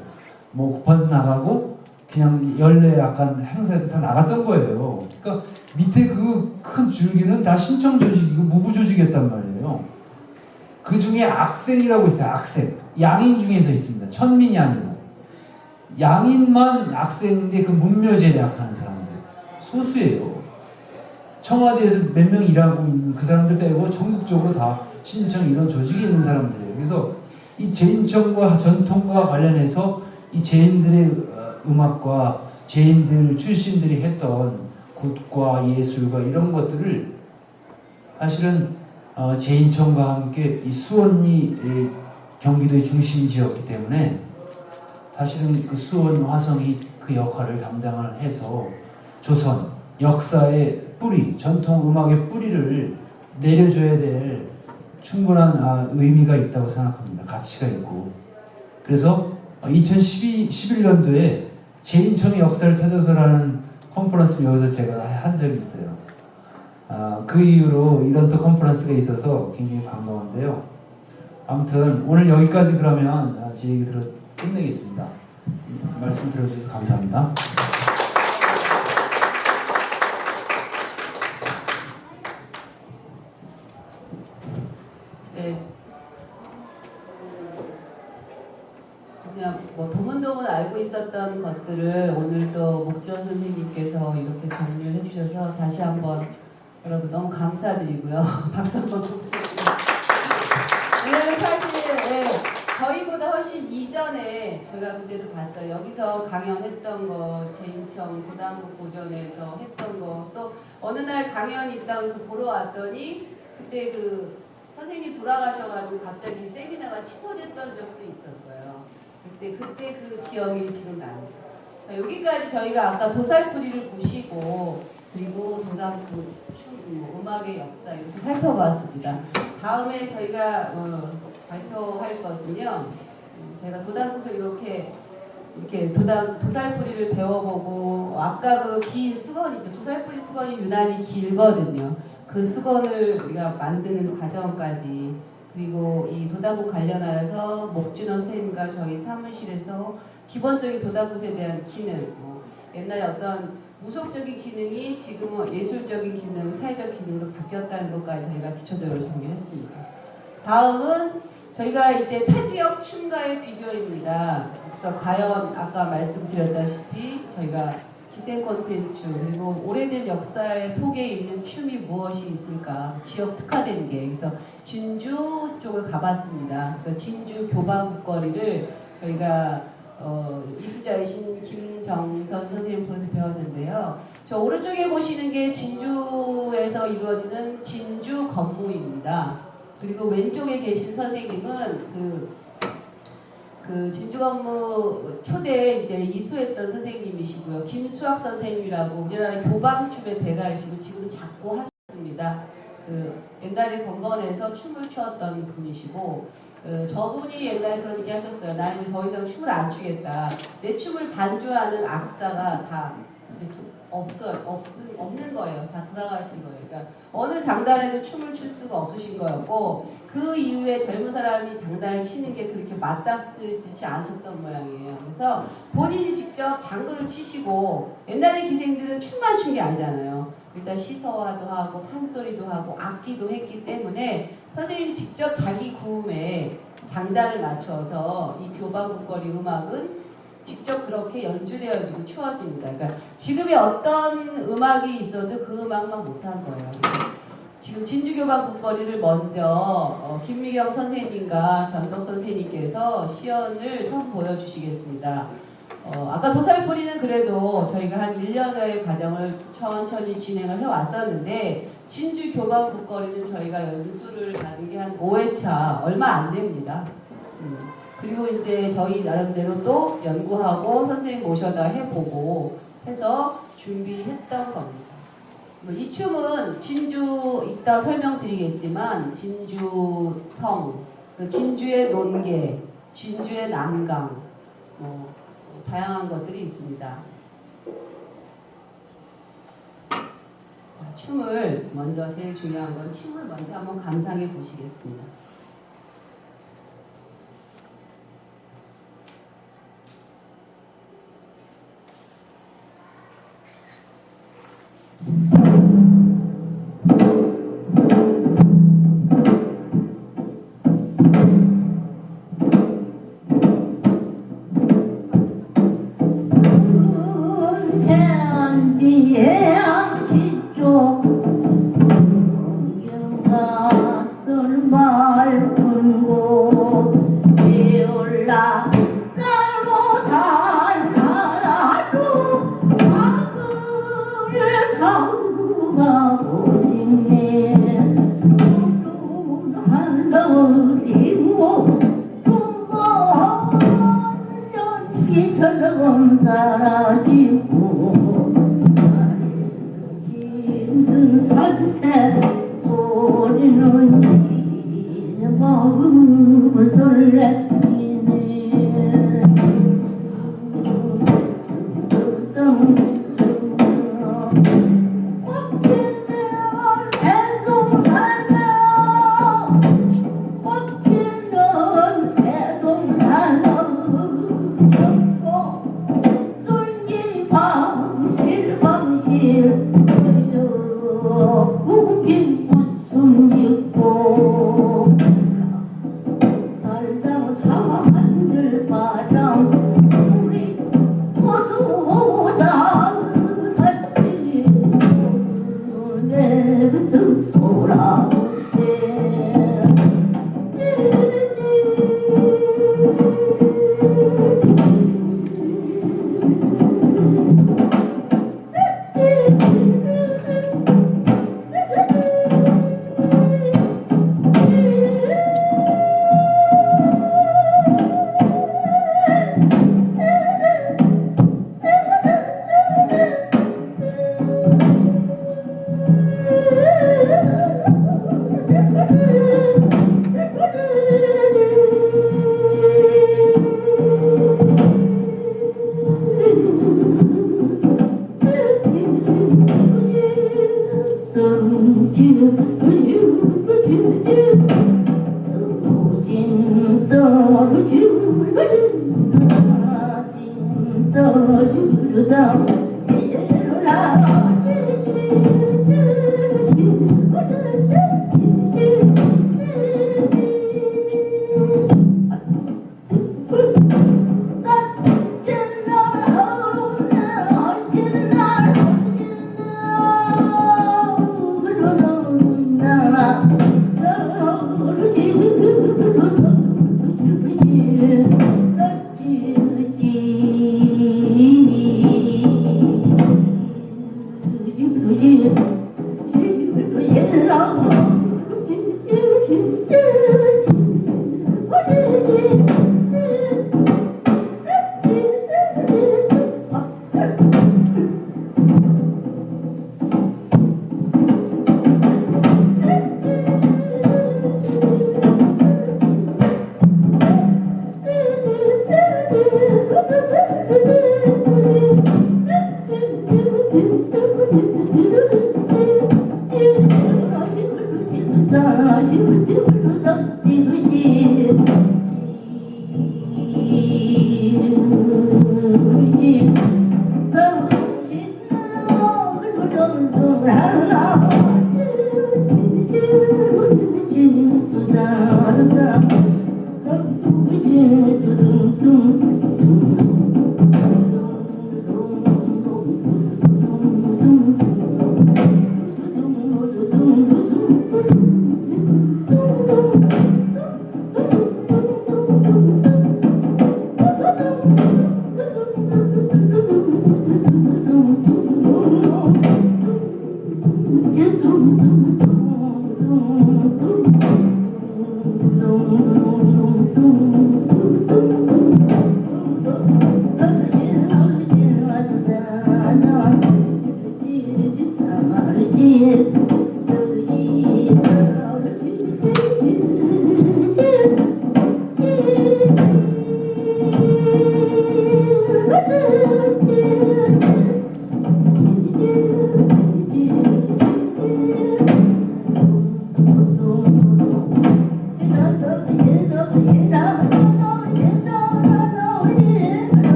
뭐 국판도 나가고 그냥 연례 약간 행사에도 다 나갔던 거예요. 그러니까 밑에 그 큰 줄기는 다 신청 조직이고 무부 조직이었단 말이에요. 그 중에 악생이라고 있어요. 악생. 양인 중에서 있습니다. 천민이 아니고 양인만 악생인데 그 문묘제략하는 사람들 소수예요. 청와대에서 몇 명 일하고 있는 그 사람들 빼고 전국적으로 다 신청 이런 조직이 있는 사람들이에요. 그래서 이 제인청과 전통과 관련해서 이 제인들의 음악과 제인들 출신들이 했던 굿과 예술과 이런 것들을 사실은 제인청과 함께 이 수원이 경기도의 중심지였기 때문에 사실은 그 수원 화성이 그 역할을 담당을 해서 조선 역사의 뿌리, 전통 음악의 뿌리를 내려줘야 될 충분한 의미가 있다고 생각합니다. 가치가 있고. 그래서 2011년도에 제인청의 역사를 찾아서라는 컨퍼런스를 여기서 제가 한 적이 있어요. 그 이후로 이런 또 컨퍼런스가 있어서 굉장히 반가운데요. 아무튼 오늘 여기까지 그러면 제 얘기 끝내겠습니다. 말씀 들어주셔서 감사합니다. 네. 그냥 뭐 도문도문 알고 있었던 것들을 오늘 또 목지원 선생님께서 이렇게 정리를 해주셔서 다시 한번 여러분 너무 감사드리고요. 박수 한번 부탁드립니다. 왜냐면 사실 저희보다 훨씬 이전에 저희가 그때도 봤어요. 여기서 강연했던 거, 제인청 고단국 고전에서 했던 거, 또 어느 날 강연이 있다고 해서 보러 왔더니 그때 그 선생님 돌아가셔가지고 갑자기 세미나가 취소됐던 적도 있었어요. 그때 그 기억이 지금 나요. 여기까지 저희가 아까 도살풀이를 보시고 그리고 도단국 음악의 역사 이렇게 살펴봤습니다. 다음에 저희가 발표할 것은요. 저희가 도단국을 이렇게 도살풀이를 배워보고 아까 그 긴 수건이죠. 도살풀이 수건이 유난히 길거든요. 그 수건을 우리가 만드는 과정까지 그리고 이 도단국 관련하여서 목준호 선생님과 저희 사무실에서 기본적인 도단국에 대한 기능 옛날에 어떤 무속적인 기능이 지금은 예술적인 기능, 사회적 기능으로 바뀌었다는 것까지 저희가 기초적으로 정리를 했습니다. 다음은 저희가 이제 타 지역 춤과의 비교입니다. 그래서 과연 아까 말씀드렸다시피 저희가 기생 콘텐츠 그리고 오래된 역사의 속에 있는 춤이 무엇이 있을까 지역 특화된 게 그래서 진주 쪽을 가봤습니다. 그래서 진주 교방국거리를 저희가 이수자이신 김정선 선생님 보면서 배웠는데요. 저 오른쪽에 보시는 게 진주에서 이루어지는 진주 건무입니다. 그리고 왼쪽에 계신 선생님은 그 진주건무 초대 이제 이수했던 선생님이시고요. 김수학 선생님이라고 우리나라 교방춤의 대가이시고 지금 작고 하셨습니다. 그 옛날에 건번에서 춤을 추었던 분이시고 저분이 옛날에 그런 얘기 하셨어요. 나는 이제 더 이상 춤을 안 추겠다. 내 춤을 반주하는 악사가 다 없는 거예요. 다 돌아가신 거예요. 그러니까 어느 장단에도 춤을 출 수가 없으신 거였고 그 이후에 젊은 사람이 장단을 치는 게 그렇게 맞닥뜨지 않으셨던 모양이에요. 그래서 본인이 직접 장도를 치시고 옛날에 기생들은 춤만 춘 게 아니잖아요. 일단 시서화도 하고 판소리도 하고 악기도 했기 때문에 선생님이 직접 자기 구음에 장단을 맞춰서 이 교방국거리 음악은 직접 그렇게 연주되어지고 추어집니다. 그러니까 지금의 어떤 음악이 있어도 그 음악만 못한 거예요. 지금 진주교방국거리를 먼저 김미경 선생님과 전덕 선생님께서 시연을 보여주시겠습니다. 아까 도살풀이는 그래도 저희가 한 1년의 과정을 천천히 진행을 해왔었는데 진주 교반 북거리는 저희가 연수를 가는 게 한 5회차 얼마 안 됩니다. 그리고 이제 저희 나름대로 또 연구하고 선생님 모셔다 해보고 해서 준비했던 겁니다. 이 춤은 진주 이따 설명드리겠지만 진주성, 진주의 논계, 진주의 남강 다양한 것들이 있습니다. 자, 춤을 먼저 제일 중요한 건 춤을 먼저 한번 감상해 보시겠습니다.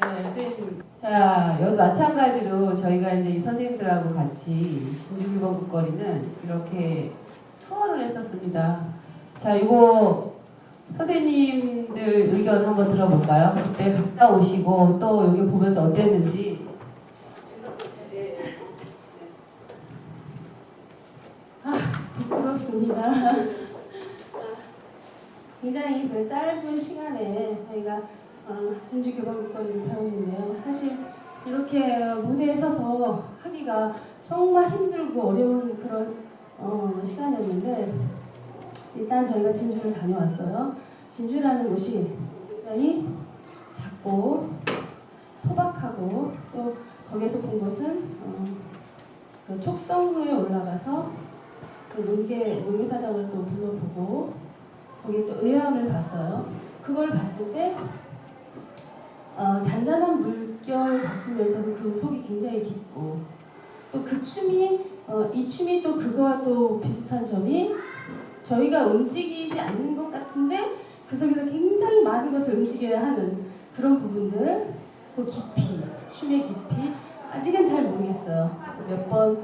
네, 선생님. 자, 여기 마찬가지로 저희가 이제 이 선생님들하고 같이 진주규범 국거리는 이렇게 투어를 했었습니다. 자, 이거 선생님들 의견 한번 들어볼까요? 그때 갔다 오시고 또 여기 보면서 어땠는지. 부끄럽습니다. 굉장히 그 짧은 시간에 저희가 진주 교방국거리를 배웠는데요. 사실 이렇게 무대에 서서 하기가 정말 힘들고 어려운 그런 시간이었는데 일단 저희가 진주를 다녀왔어요. 진주라는 곳이 굉장히 작고 소박하고 또 거기에서 본 것은 그 촉성로에 올라가서 그 농계사당을 또 둘러보고 거기 또 의암을 봤어요. 그걸 봤을 때 잔잔한 물결 같으면서도 그 속이 굉장히 깊고 또 그 춤이 이 춤이 또 그거와 또 비슷한 점이 저희가 움직이지 않는 것 같은데 그 속에서 굉장히 많은 것을 움직여야 하는 그런 부분들, 그 깊이, 춤의 깊이 아직은 잘 모르겠어요. 몇 번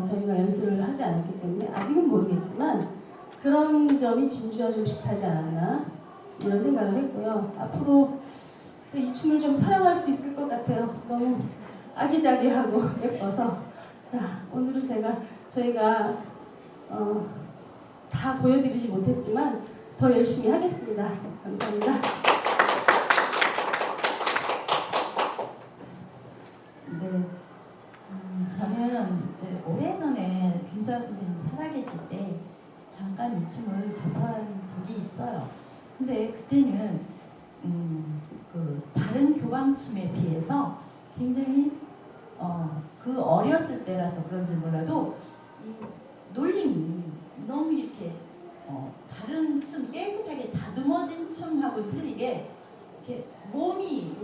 저희가 연습을 하지 않았기 때문에 아직은 모르겠지만 그런 점이 진주와 좀 비슷하지 않았나 이런 생각을 했고요. 앞으로 그래서 이 춤을 좀 사랑할 수 있을 것 같아요. 너무 아기자기하고 예뻐서. 자, 오늘은 저희가 다 보여드리지 못했지만 더 열심히 하겠습니다. 감사합니다. 네, 저는 이제 오래전에 김수아 선생님 살아계실 때 잠깐 이 춤을 접한 적이 있어요. 근데 그때는 그 다른 교방춤에 비해서 굉장히 그 어렸을 때라서 그런지 몰라도 이 놀림이 너무 이렇게 다른 춤 깨끗하게 다듬어진 춤하고 틀리게 이렇게 몸이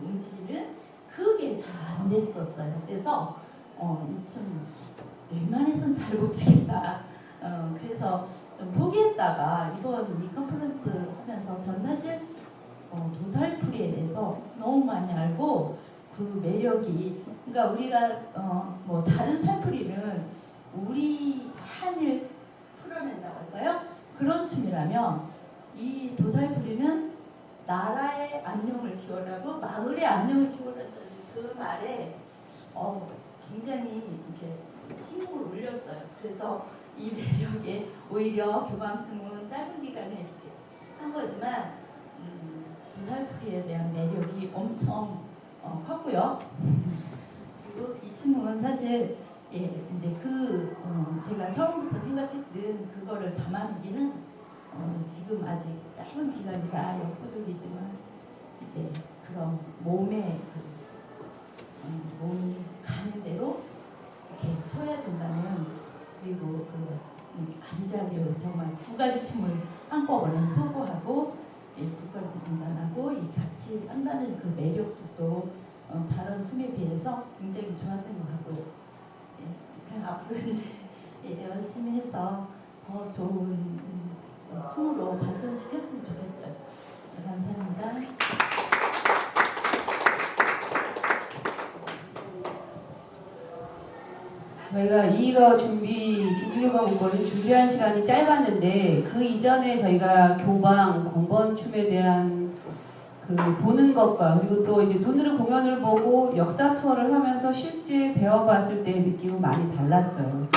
움직이는 그게 잘 안 됐었어요. 그래서 이 춤 웬만해선 잘 못 추겠다. 그래서 좀 포기했다가 이번 이 컨퍼런스 하면서 전 사실 도살풀이에 대해서 너무 많이 알고 그 매력이 그러니까 우리가 뭐 다른 살풀이는 우리 한을 풀어낸다고 할까요? 그런 춤이라면 이 도살풀이는 나라의 안녕을 기원하고 마을의 안녕을 기원한다는 그 말에 굉장히 이렇게 심금을 울렸어요. 그래서 이 매력에 오히려 교방춤은 짧은 기간에 이렇게 한 거지만 도살풀이에 대한 매력이 엄청 컸고요. 그리고 이 춤은 사실 이제 제가 처음부터 생각했던 그거를 담아내기는 지금 아직 짧은 기간이라 역부족이지만 이제 그런 몸에 몸이 가는 대로 이렇게 쳐야 된다는 그리고 아리자게 정말 두 가지 춤을 한꺼번에 소구하고 국가에서 분단하고 같이 한다는 그 매력도 또 다른 춤에 비해서 굉장히 좋았던 것 같고요. 그냥 앞으로 이제 열심히 해서 더 좋은 춤으로 발전시켰으면 좋겠어요. 감사합니다. 저희가 이거 진주교방 공부를 준비한 시간이 짧았는데 그 이전에 저희가 교방, 공번춤에 대한 그 보는 것과 그리고 또 이제 눈으로 공연을 보고 역사 투어를 하면서 실제 배워봤을 때의 느낌은 많이 달랐어요.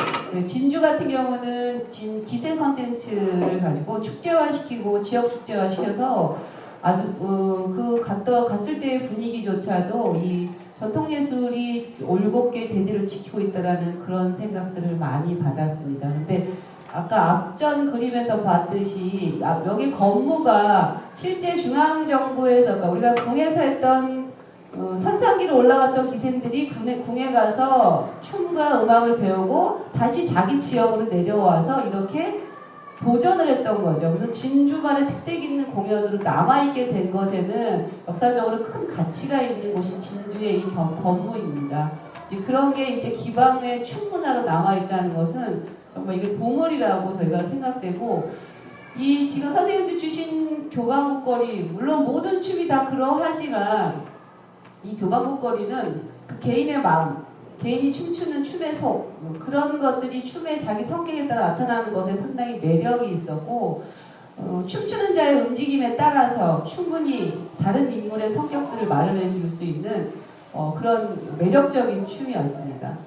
진주 같은 경우는 기생 컨텐츠를 가지고 축제화시키고 지역 축제화시켜서 아주 갔을 때의 분위기조차도 이 전통예술이 올곧게 제대로 지키고 있다라는 그런 생각들을 많이 받았습니다. 근데 아까 앞전 그림에서 봤듯이 여기 건무가 실제 중앙정부에서 그러니까 우리가 궁에서 했던 선상기로 올라갔던 기생들이 궁에 가서 춤과 음악을 배우고 다시 자기 지역으로 내려와서 이렇게 보존을 했던 거죠. 그래서 진주만의 특색 있는 공연으로 남아있게 된 것에는 역사적으로 큰 가치가 있는 곳이 진주의 이 건무입니다. 그런 게 이제 기방의 춤 문화로 남아있다는 것은 정말 이게 보물이라고 저희가 생각되고 이 지금 선생님들 주신 교방국거리 물론 모든 춤이 다 그러하지만 이 교방국거리는 그 개인의 마음 개인이 춤추는 춤의 속 그런 것들이 춤의 자기 성격에 따라 나타나는 것에 상당히 매력이 있었고 춤추는 자의 움직임에 따라서 충분히 다른 인물의 성격들을 마련해 줄 수 있는 그런 매력적인 춤이었습니다.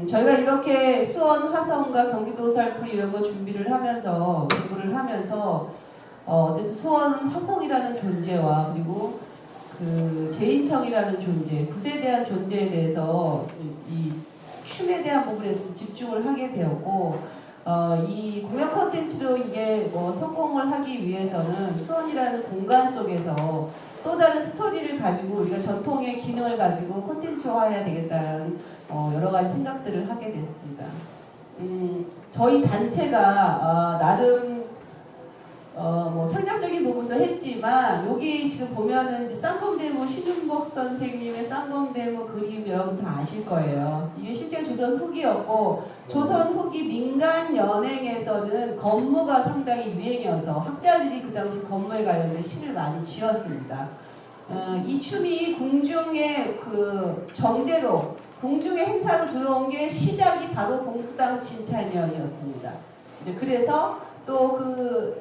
저희가 이렇게 수원 화성과 경기도 살풀이 이런 거 준비를 하면서 공부를 하면서 어쨌든 수원 화성이라는 존재와 그리고 그 제인청이라는 존재, 굿에 대한 존재에 대해서 이 춤에 대한 부분에 서 집중을 하게 되었고 이 공연 콘텐츠로 이게 성공을 하기 위해서는 수원이라는 공간 속에서 또 다른 스토리를 가지고 우리가 전통의 기능을 가지고 콘텐츠화해야 되겠다는 여러 가지 생각들을 하게 됐습니다. 저희 단체가 나름 창작적인 부분도 했지만 여기 지금 보면은 이제 쌍검대모 신윤복 선생님의 쌍검대모 그림 여러분 다 아실 거예요. 이게 실제 조선 후기였고 조선 후기 민간 연행에서는 건무가 상당히 유행이어서 학자들이 그 당시 건무에 관련된 시를 많이 지었습니다. 이 춤이 궁중의 그 정제로 궁중의 행사로 들어온 게 시작이 바로 봉수당 진찰년이었습니다. 이제 그래서 또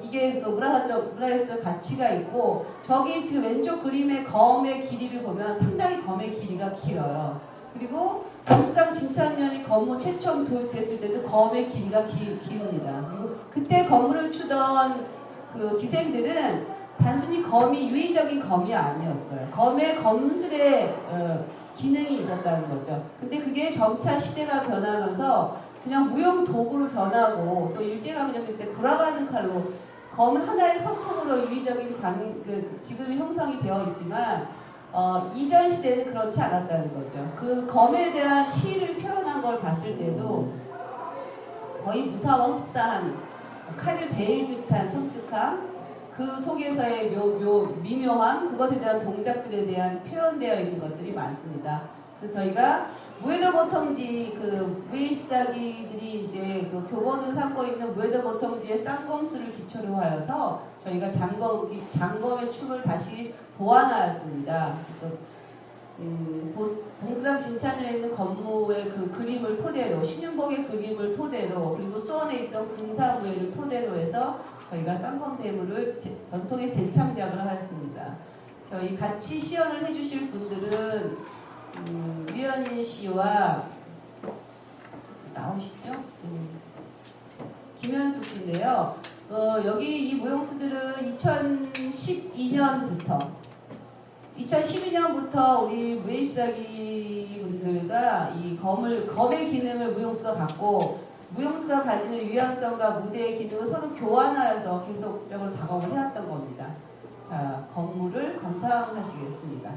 이게 문화유산 가치가 있고 저기 지금 왼쪽 그림의 검의 길이를 보면 상당히 검의 길이가 길어요. 그리고 봉수당 진찰년이 검무 최초로 도입됐을 때도 검의 길이가 깁니다. 그리고 그때 검을 추던 그 기생들은 단순히 검이 유의적인 검이 아니었어요. 검에 검술의 기능이 있었다는 거죠. 근데 그게 점차 시대가 변하면서 그냥 무용 도구로 변하고 또 일제강점기 때 돌아가는 칼로 검은 하나의 소품으로 유의적인 지금 형성이 되어 있지만 이전 시대는 그렇지 않았다는 거죠. 그 검에 대한 시를 표현한 걸 봤을 때도 거의 무사와 흡사한 칼을 베일 듯한 섬뜩함 그 속에서의 미묘함 그것에 대한 동작들에 대한 표현되어 있는 것들이 많습니다. 그래서 저희가 무에도 보통지 그 무예입사기들이 이제 그 교본으로 삼고 있는 무에도 보통지의 쌍검술을 기초로 하여서 저희가 장검의 춤을 다시 보완하였습니다. 그래서 봉수당 진찬에 있는 건무의 그 그림을 토대로 신윤복의 그림을 토대로 그리고 수원에 있던 금사무예를 토대로 해서 저희가 쌍검대물을 전통의 재창작을 하였습니다. 저희 같이 시연을 해주실 분들은 류현인 씨와 나오시죠? 김현숙 씨인데요. 여기 이 무용수들은 2012년부터 우리 무예입사기 분들과 이 검의 기능을 무용수가 갖고 무용수가 가지는 유연성과 무대의 기능을 서로 교환하여서 계속적으로 작업을 해왔던 겁니다. 자, 건물을 감상하시겠습니다.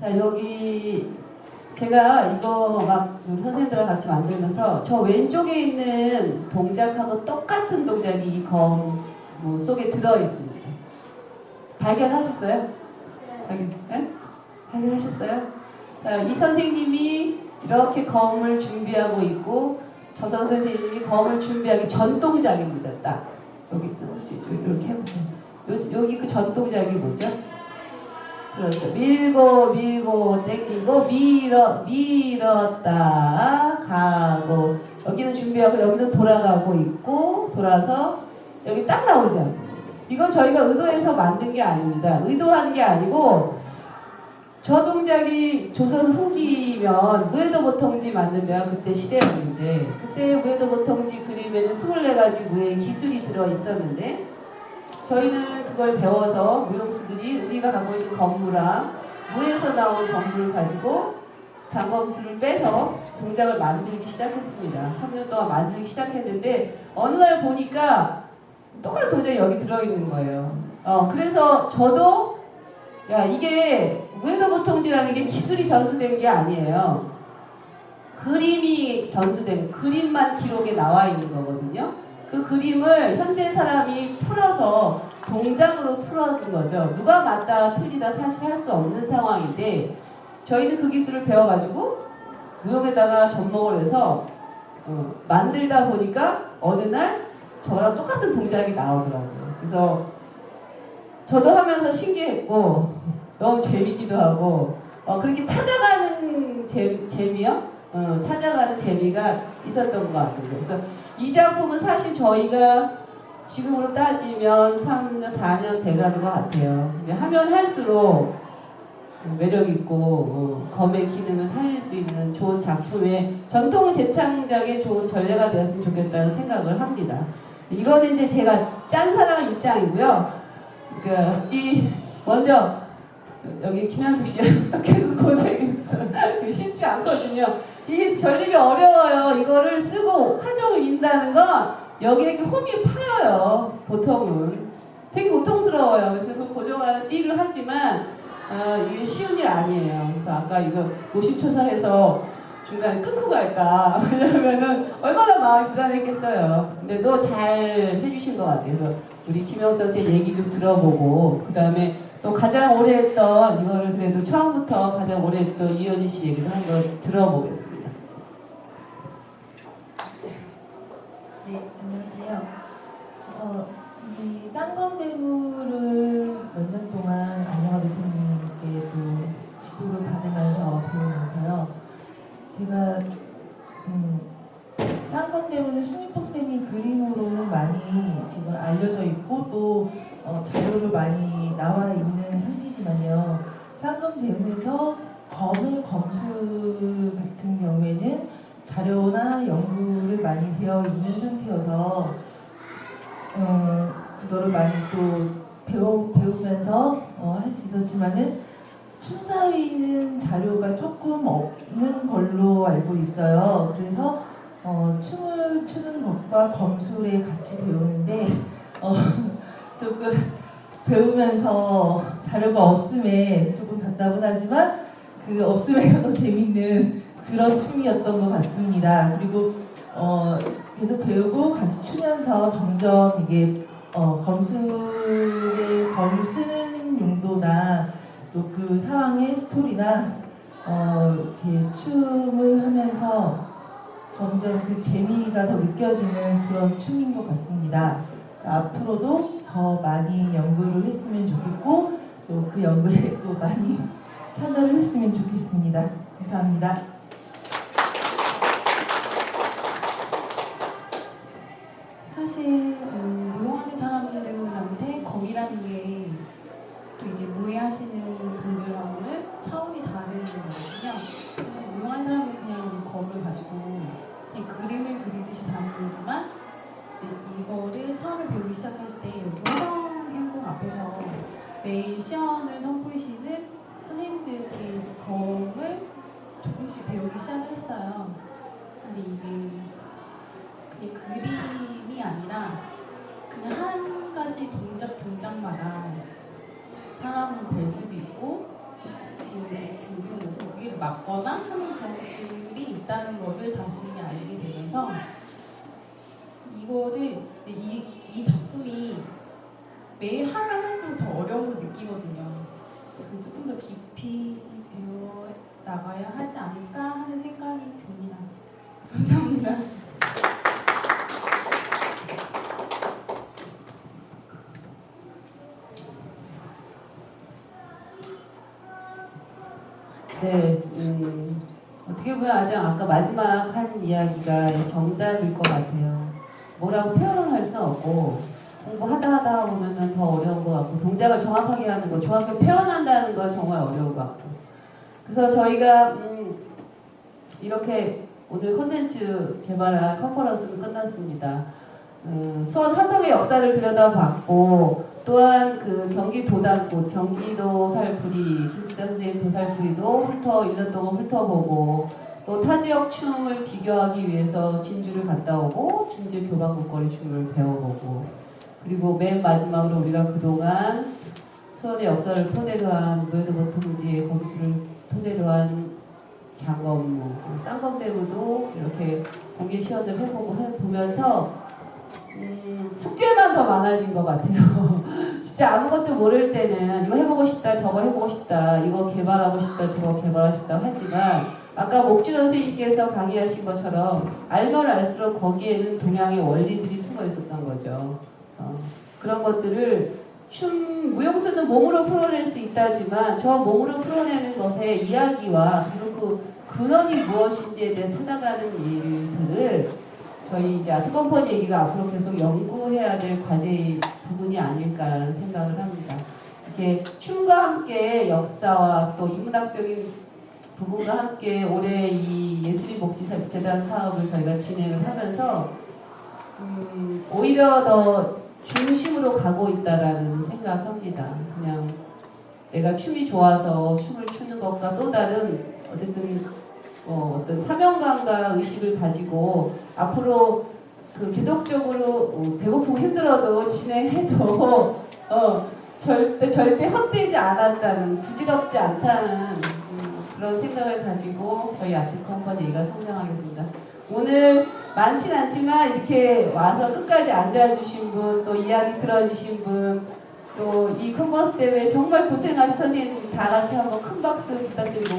자, 여기 제가 이거 막 우리 선생님들랑 같이 만들면서 저 왼쪽에 있는 동작하고 똑같은 동작이 이 검 속에 들어 있습니다. 발견하셨어요? 발견하셨어요? 자, 이 선생님이 이렇게 검을 준비하고 있고 저 선생님이 검을 준비하기 전 동작입니다. 딱 여기 이렇게 해보세요. 여기 그 전 동작이 뭐죠? 그렇죠. 밀고 당기고 밀었다 가고 여기는 준비하고 여기는 돌아가고 있고 돌아서 여기 딱 나오죠. 이건 저희가 의도해서 만든 게 아닙니다. 의도하는 게 아니고 저 동작이 조선 후기면 무예도보통지 만든 데가 그때 시대였는데 그때 무예도보통지 그림에는 24가지 무예의 기술이 들어 있었는데 저희는 그걸 배워서 무용수들이 우리가 갖고 있는 건무랑 무에서 나온 건무를 가지고 장검수를 빼서 동작을 만들기 시작했습니다. 3년 동안 만들기 시작했는데 어느 날 보니까 똑같은 동작이 여기 들어있는 거예요. 그래서 저도 야 이게 무예도보통지라는 게 기술이 전수된 게 아니에요. 그림이 전수된 그림만 기록에 나와 있는 거거든요. 그 그림을 현대 사람이 풀어서 동작으로 풀어준 거죠. 누가 맞다 틀리다 사실 할 수 없는 상황인데 저희는 그 기술을 배워가지고 무용에다가 접목을 해서 만들다 보니까 어느 날 저랑 똑같은 동작이 나오더라고요. 그래서 저도 하면서 신기했고 너무 재밌기도 하고 그렇게 찾아가는 재미요? 찾아가는 재미가 있었던 것 같습니다. 그래서 이 작품은 사실 저희가 지금으로 따지면 3년, 4년 돼가는 것 같아요. 근데 하면 할수록 매력있고 검의 기능을 살릴 수 있는 좋은 작품의 전통 재창작의 좋은 전례가 되었으면 좋겠다는 생각을 합니다. 이거는 이제 제가 짠 사람 입장이고요. 먼저 여기 김현숙 씨 계속 고생했어. 쉽지 않거든요. 이게 전립이 어려워요. 이거를 쓰고 화종을 인다는 건 여기에 이렇게 홈이 파여요. 보통은 되게 고통스러워요. 그래서 그 고정하는 띠를 하지만 이게 쉬운 일 아니에요. 그래서 아까 이거 노심초사해서 중간에 끊고 갈까 왜냐면은 얼마나 마음이 불안했겠어요. 근데도 잘 해주신 것 같아요. 그래서 우리 김영수 선생님 얘기 좀 들어보고 그 다음에 또 가장 오래 했던 이거를 그래도 처음부터 가장 오래 했던 이현희 씨 얘기를 한번 들어보겠습니다. 네, 안녕하세요. 이 쌍검배무를 몇 년 동안 안영아 대표님께 또 지도를 받으면서 배우면서요. 제가 쌍검배무는 신윤복 쌤이 그림으로는 많이 지금 알려져 있고 또 자료를 많이 나와 있는 상태지만요. 쌍검배무에서 검의 검수 같은 경우에는 자료나 연구를 많이 되어 있는 상태여서 그거를 많이 또 배우면서 할 수 있었지만은 춤사위는 자료가 조금 없는 걸로 알고 있어요. 그래서 춤을 추는 것과 검술에 같이 배우는데 조금 배우면서 자료가 없음에 조금 답답은 하지만 그 없음에 더 재밌는 그런 춤이었던 것 같습니다. 그리고 계속 배우고 가수 추면서 점점 이게 검술에 검을 쓰는 용도나 또 그 상황의 스토리나 이렇게 춤을 하면서 점점 그 재미가 더 느껴지는 그런 춤인 것 같습니다. 앞으로도 더 많이 연구를 했으면 좋겠고 또 그 연구에 또 많이 참여를 했으면 좋겠습니다. 감사합니다. 사실 무용하는 사람들한테 검이라는 게 또 이제 무예하시는 분들하고는 차원이 다른 거거든요. 사실 무용하는 사람은 그냥 검을 가지고 그냥 그림을 그리듯이 다니지만 이거를 처음에 배우기 시작할 때 여기 화성행궁 앞에서 매일 시연을 선보이시는 선생님들께 검을 조금씩 배우기 시작을 했어요. 근데 이게 그냥 그림이 아니라 그냥 한 가지 동작마다 사람을 뵐 수도 있고 그 맞거나 하는 그런 것들이 있다는 거를 다시 알게 되면서 이거를 이 작품이 매일 하면 할수록 더 어려운 걸 느끼거든요. 그 조금 더 깊이 배워 나가야 하지 않을까 하는 생각이 듭니다. 감사합니다. 네, 어떻게 보면 아까 마지막 한 이야기가 정답일 것 같아요. 뭐라고 표현을 할 수는 없고, 공부하다 보면은 더 어려운 것 같고, 동작을 정확하게 하는 거, 정확하게 표현한다는 건 정말 어려운 것 같고. 그래서 저희가, 이렇게 오늘 콘텐츠 개발한 컨퍼런스는 끝났습니다. 수원 화성의 역사를 들여다봤고, 또한 그 경기 도단꽃, 경기도 살풀이, 김수자 선생님 도살풀이도 1년 동안 훑어보고, 또 타 지역 춤을 비교하기 위해서 진주를 갔다 오고, 진주 교방국거리 춤을 배워보고, 그리고 맨 마지막으로 우리가 그동안 수원의 역사를 토대로 한 무에드버 통지의 검수를 토대로 한 장검무, 쌍검대무도 이렇게 공개 시연을 해보고 보면서 숙제만 더 많아진 것 같아요. 진짜 아무것도 모를 때는 이거 해보고 싶다, 저거 해보고 싶다, 이거 개발하고 싶다, 저거 개발하고 싶다 하지만 아까 목진원 선생님께서 강의하신 것처럼 알면 알수록 거기에는 동양의 원리들이 숨어 있었던 거죠. 그런 것들을 무용수는 몸으로 풀어낼 수 있다지만 저 몸으로 풀어내는 것의 이야기와 그리고 그 근원이 무엇인지에 대해 찾아가는 일들을 저희 이제 아트컴퍼니 얘기가 앞으로 계속 연구해야 될 과제의 부분이 아닐까라는 생각을 합니다. 이렇게 춤과 함께 역사와 또 인문학적인 부분과 함께 올해 이 예술인 복지재단 사업을 저희가 진행을 하면서 오히려 더 중심으로 가고 있다라는 생각합니다. 그냥 내가 춤이 좋아서 춤을 추는 것과 또 다른 어쨌든 어떤 사명감과 의식을 가지고 앞으로 그 계속적으로 배고프고 힘들어도 진행해도 절대 헛되지 않았다는, 부질없지 않다는 그런 생각을 가지고 저희 아트컴퍼니가 성장하겠습니다. 오늘 많진 않지만 이렇게 와서 끝까지 앉아주신 분, 또 이야기 들어주신 분, 또 이 컨퍼런스 때문에 정말 고생하신 선생님들 다 같이 한번 큰 박수 부탁드리고